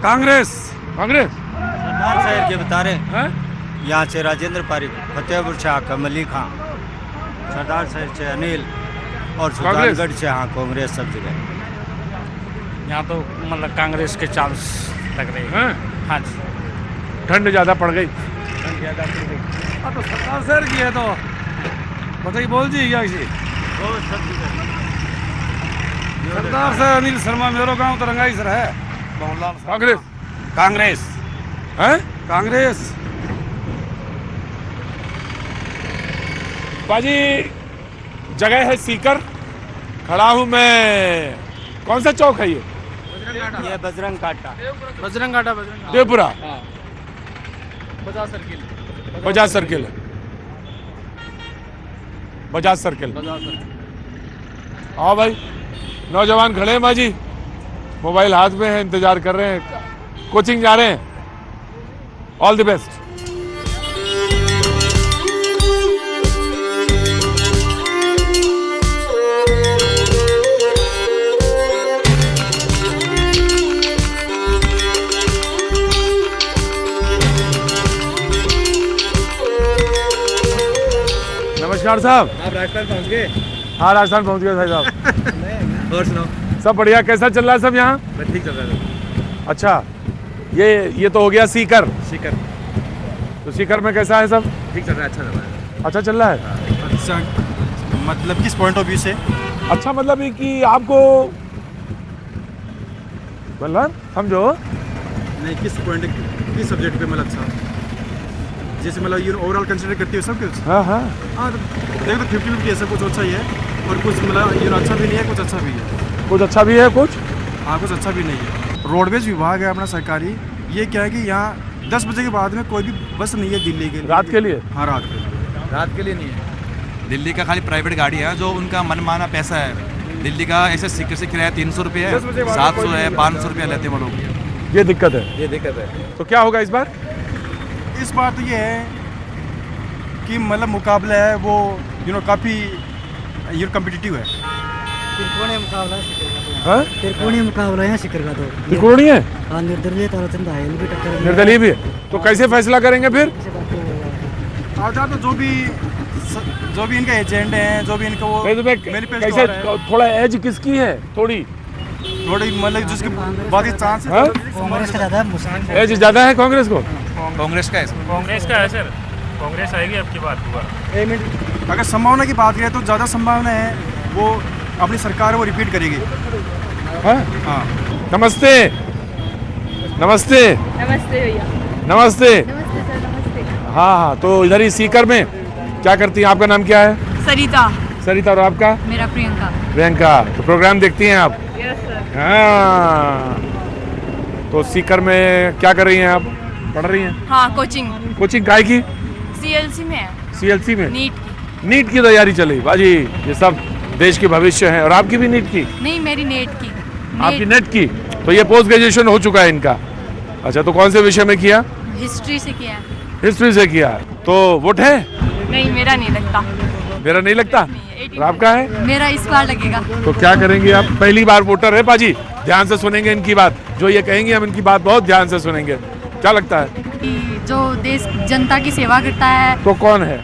कांग्रेस। कांग्रेस सरदार साहब के बता रहे हैं। यहाँ से राजेंद्र पारिक, फतेहपुर से कमल अली खां, सरदार साहब से अनिल और सुल्तानगढ़ से हाँ कांग्रेस सब जगह। यहाँ तो मतलब कांग्रेस के चांस लग रहे हैं। हाँ जी। ठंड ज्यादा पड़ गई। तो सरदार सर की है तो बताइए, बोल जी क्या किसी सरदार सर अनिल शर्मा। मेरा गांव तो रंगाई सर है। कांग्रेस कांग्रेस है। कांग्रेस बाजी जगह है सीकर, खड़ा हूं मैं। कौन सा चौक है ये? बजरंग काटा। देवपुरा। बजाज सर्किल। बजाज सर्किल। आओ भाई, नौजवान खड़े हैं बाजी, मोबाइल हाथ में है, इंतजार कर रहे हैं, कोचिंग जा रहे हैं। All the best. नमस्कार साहब। आप राजस्थान पहुंच गए? हाँ राजस्थान पहुंच गए भाई साहब। और सुनाओ। सब बढ़िया। कैसा चल रहा है सब यहाँ? ठीक चल रहा है। अच्छा, ये तो हो गया सीकर। तो सीकर में कैसा है सब? ठीक चल रहा है। अच्छा चल रहा है। अच्छा चल रहा है। अच्छा मतलब किस पॉइंट ऑफ व्यू से? अच्छा मतलब ये कि आपको मतलब समझो नहीं, किस पॉइंट किस सब्जेक्ट पे मतलब अच्छा, जैसे मतलब ये ओवरऑल कंसीडर करती है सब कुछ। हाँ हाँ तो देखो 50-50 ऐसा कुछ अच्छा ही है और कुछ मतलब ये अच्छा भी नहीं है, कुछ अच्छा भी है। कुछ अच्छा भी है, कुछ कुछ अच्छा भी नहीं है। रोडवेज विभाग है अपना सरकारी, ये क्या है कि यहाँ 10 बजे के बाद में कोई भी बस नहीं है दिल्ली के लिए। रात के लिए? हाँ रात के लिए नहीं है। दिल्ली का खाली प्राइवेट गाड़ी है जो उनका मनमाना पैसा है। दिल्ली का ऐसे सीकर से किराया 300 रुपये है, 700 है, 500 रुपया लेते हैं वो लोग। ये दिक्कत है। तो क्या होगा इस बार? इस बार तो ये है कि मतलब मुकाबला है वो काफ़ी कॉम्पिटिटिव है। त्रिकोणीय मुकाबला हाँ? त्रिकोणीय मुकाबला है सीकर का। तो त्रिकोणीय है? हाँ, निर्दलीय ताराचंद आयल भी टक्कर। निर्दलीय भी है, तो कैसे फैसला करेंगे फिर? आजा तो जो भी इनका एजेंडे हैं, जो भी इनका वो कैसे थोड़ा एज किसकी है? थोड़ी मतलब जिसके बाद चांस है कांग्रेस का ज्यादा है। एज ज्यादा है कांग्रेस को? कांग्रेस का है सर। कांग्रेस आएगी आपकी बात हुआ। एक मिनट, अगर संभावना की बात करें तो ज़्यादा संभावना है वो अपनी सरकार वो रिपीट करेगी। हाँ। नमस्ते। नमस्ते नमस्ते भैया। नमस्ते। नमस्ते सर। नमस्ते। हाँ, तो इधर ही सीकर में क्या करती हैं? आपका नाम क्या है? सरिता। सरिता। और आपका? मेरा प्रियंका। प्रियंका। तो प्रोग्राम देखती हैं आप? Yes sir. हाँ, तो सीकर में क्या कर रही हैं आप? पढ़ रही हैं? हाँ, कोचिंग। कोचिंग काय की? सीएलसी में है। सीएलसी में? नीट की। नीट की तैयारी चली बाजी, ये सब देश के भविष्य है। और आपकी भी नीट की? नहीं, मेरी नेट की। आपकी नेट की? तो ये पोस्ट ग्रेजुएशन हो चुका है इनका। अच्छा, तो कौन से विषय में किया? हिस्ट्री से किया। हिस्ट्री से किया। तो वोट है? नहीं, मेरा नहीं लगता। मेरा नहीं लगता? और आपका है? मेरा इस बार लगेगा। तो क्या करेंगे आप? पहली बार वोटर है बाजी, ध्यान से सुनेंगे इनकी बात, जो ये कहेंगे हम इनकी बात बहुत ध्यान से सुनेंगे। क्या लगता है? जो देश जनता की सेवा करता है। तो कौन है?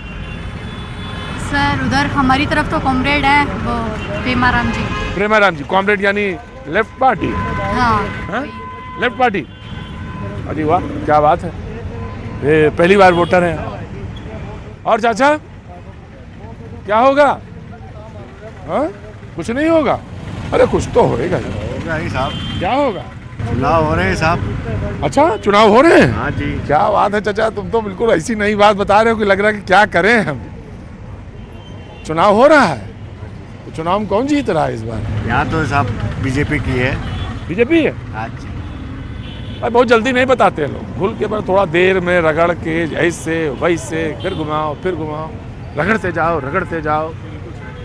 सर उधर हमारी तरफ तो कॉमरेड है, वो प्रेमाराम जी। प्रेमाराम जी, कॉमरेड यानी लेफ्ट पार्टी? हाँ, लेफ्ट पार्टी। अरे वाह, क्या बात है, ये पहली बार वोटर है। और चाचा क्या होगा? हाँ? कुछ नहीं होगा? अरे कुछ तो होएगा ही साहब। क्या होगा? चुनाव हो रहे हैं साहब। अच्छा, चुनाव हो रहे हैं? हाँ जी। क्या बात है चाचा, तुम तो बिल्कुल ऐसी नई बात बता रहे हो कि लग रहा है कि क्या करें हम। चुनाव हो रहा है, तो चुनाव में कौन जीत रहा है इस बार? यहाँ तो साहब बीजेपी की है। बीजेपी है? हाँ जी। भाई बहुत जल्दी नहीं बताते हैं लोग, भूल के पर थोड़ा देर में रगड़ के ऐसे वैसे फिर घुमाओ, रगड़ते जाओ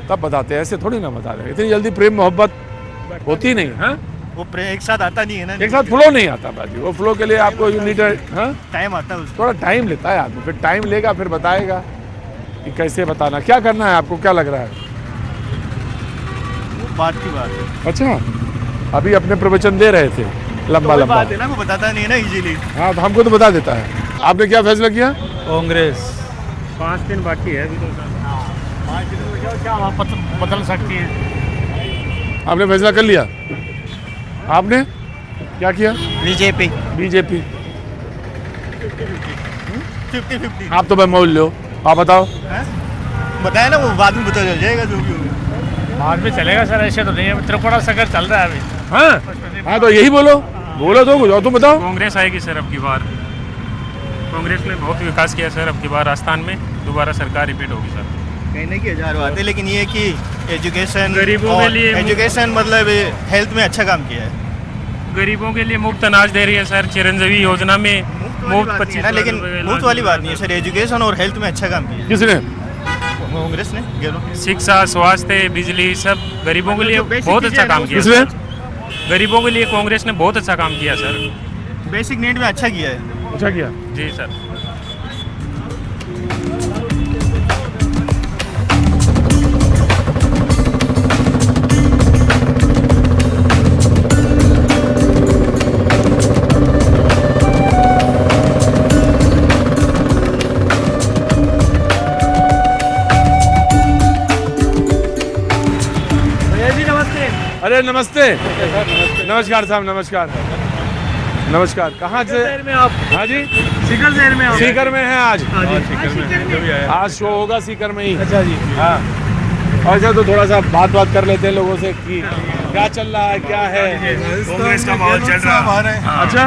तब बताते हैं, ऐसे थोड़ी ना बताते हैं। इतनी जल्दी प्रेम मोहब्बत होती नहीं है। वो एक साथ आता नहीं है ना, एक साथ फ्लो नहीं आता बाजी। वो फ्लो के लिए आपको यूनिट टाइम आता है उसको। थोड़ा टाइम लेता है आदमी, फिर टाइम लेगा फिर बताएगा कि कैसे बताना। क्या करना है आपको, क्या लग रहा है? वो बात की बात है। अच्छा, अभी अपने प्रवचन दे रहे थे लंबा तो बात है ना, वो बताता नहीं है ना इजीली। हाँ, तो हमको तो बता देता है। आपने क्या फैसला किया? कांग्रेस। 5 दिन बाकी है अभी तो। 5 दिन में क्या बदल सकती है? आपने फैसला कर लिया? आपने क्या किया? बीजेपी। 50-50। आप तो भाई मोल लो, आप बताओ। बताया ना, वो बाद में पता चल जाएगा जो भी होगा। बाद में चलेगा सर, ऐसे तो नहीं है। त्रिपुरा सकर चल रहा है अभी। हाँ, तो यही बोलो तो कुछ और तुम बताओ। कांग्रेस आएगी सर अब की बार। कांग्रेस ने बहुत विकास किया सर, अब की बार राजस्थान में दोबारा सरकार रिपीट होगी सर। कहने की 1000 बात है, लेकिन ये कि एजुकेशन गरीबों के लिए एजुकेशन मतलब हेल्थ में अच्छा काम किया है। गरीबों के लिए मुफ्त अनाज दे रही है सर, चिरंजीवी योजना में मुफ्त 25। लेकिन मुफ्त वाली बात नहीं है सर, एजुकेशन और हेल्थ में अच्छा काम किया। किसने? कांग्रेस ने। शिक्षा, स्वास्थ्य, बिजली, सब गरीबों के लिए बहुत अच्छा काम किया। किसने? गरीबों के लिए कांग्रेस ने बहुत अच्छा काम किया सर। बेसिक नीड में अच्छा किया है। अच्छा किया जी सर। अरे नमस्ते। नमस्कार साहब, नमस्कार। कहाँ से में आप? हाँ जी, सीकर शहर में। सीकर में है आज। आज शो होगा सीकर में ही। अच्छा जी। हाँ, अच्छा, तो थोड़ा सा बात कर लेते हैं लोगों से कि क्या चल रहा है, क्या है। कांग्रेस का माहौल चल रहा है। अच्छा,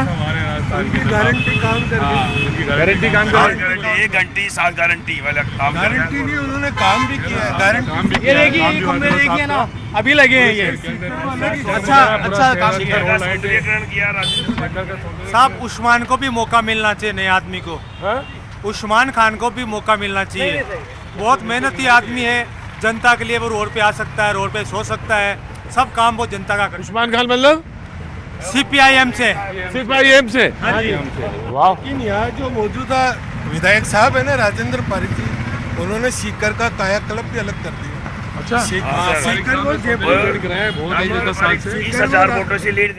गारंटी काम करके। गारंटी काम कर, 1 घंटी 7 गारंटी वाला काम कर रहे हैं। गारंटी नहीं, उन्होंने काम भी किया है। गारंटी ये देखिए ना, अभी लगे हैं ये। अच्छा काम किया। साहब, उस्मान को भी मौका मिलना चाहिए, नए आदमी को। उस्मान खान को भी मौका मिलना चाहिए। बहुत मेहनती आदमी है, जनता के लिए वो रोड पे आ सकता है, रोड पे सो सकता है, सब काम वो जनता का। उस्मान खान मतलब CPIM से। हाँ जी। वाह। लेकिन यहाँ जो मौजूदा विधायक साहब है ना, राजेंद्र पारिक जी, उन्होंने सीकर का कायाकल्प भी अलग कर दिया। अच्छा, सीकर को 20,000 वोटों से लीड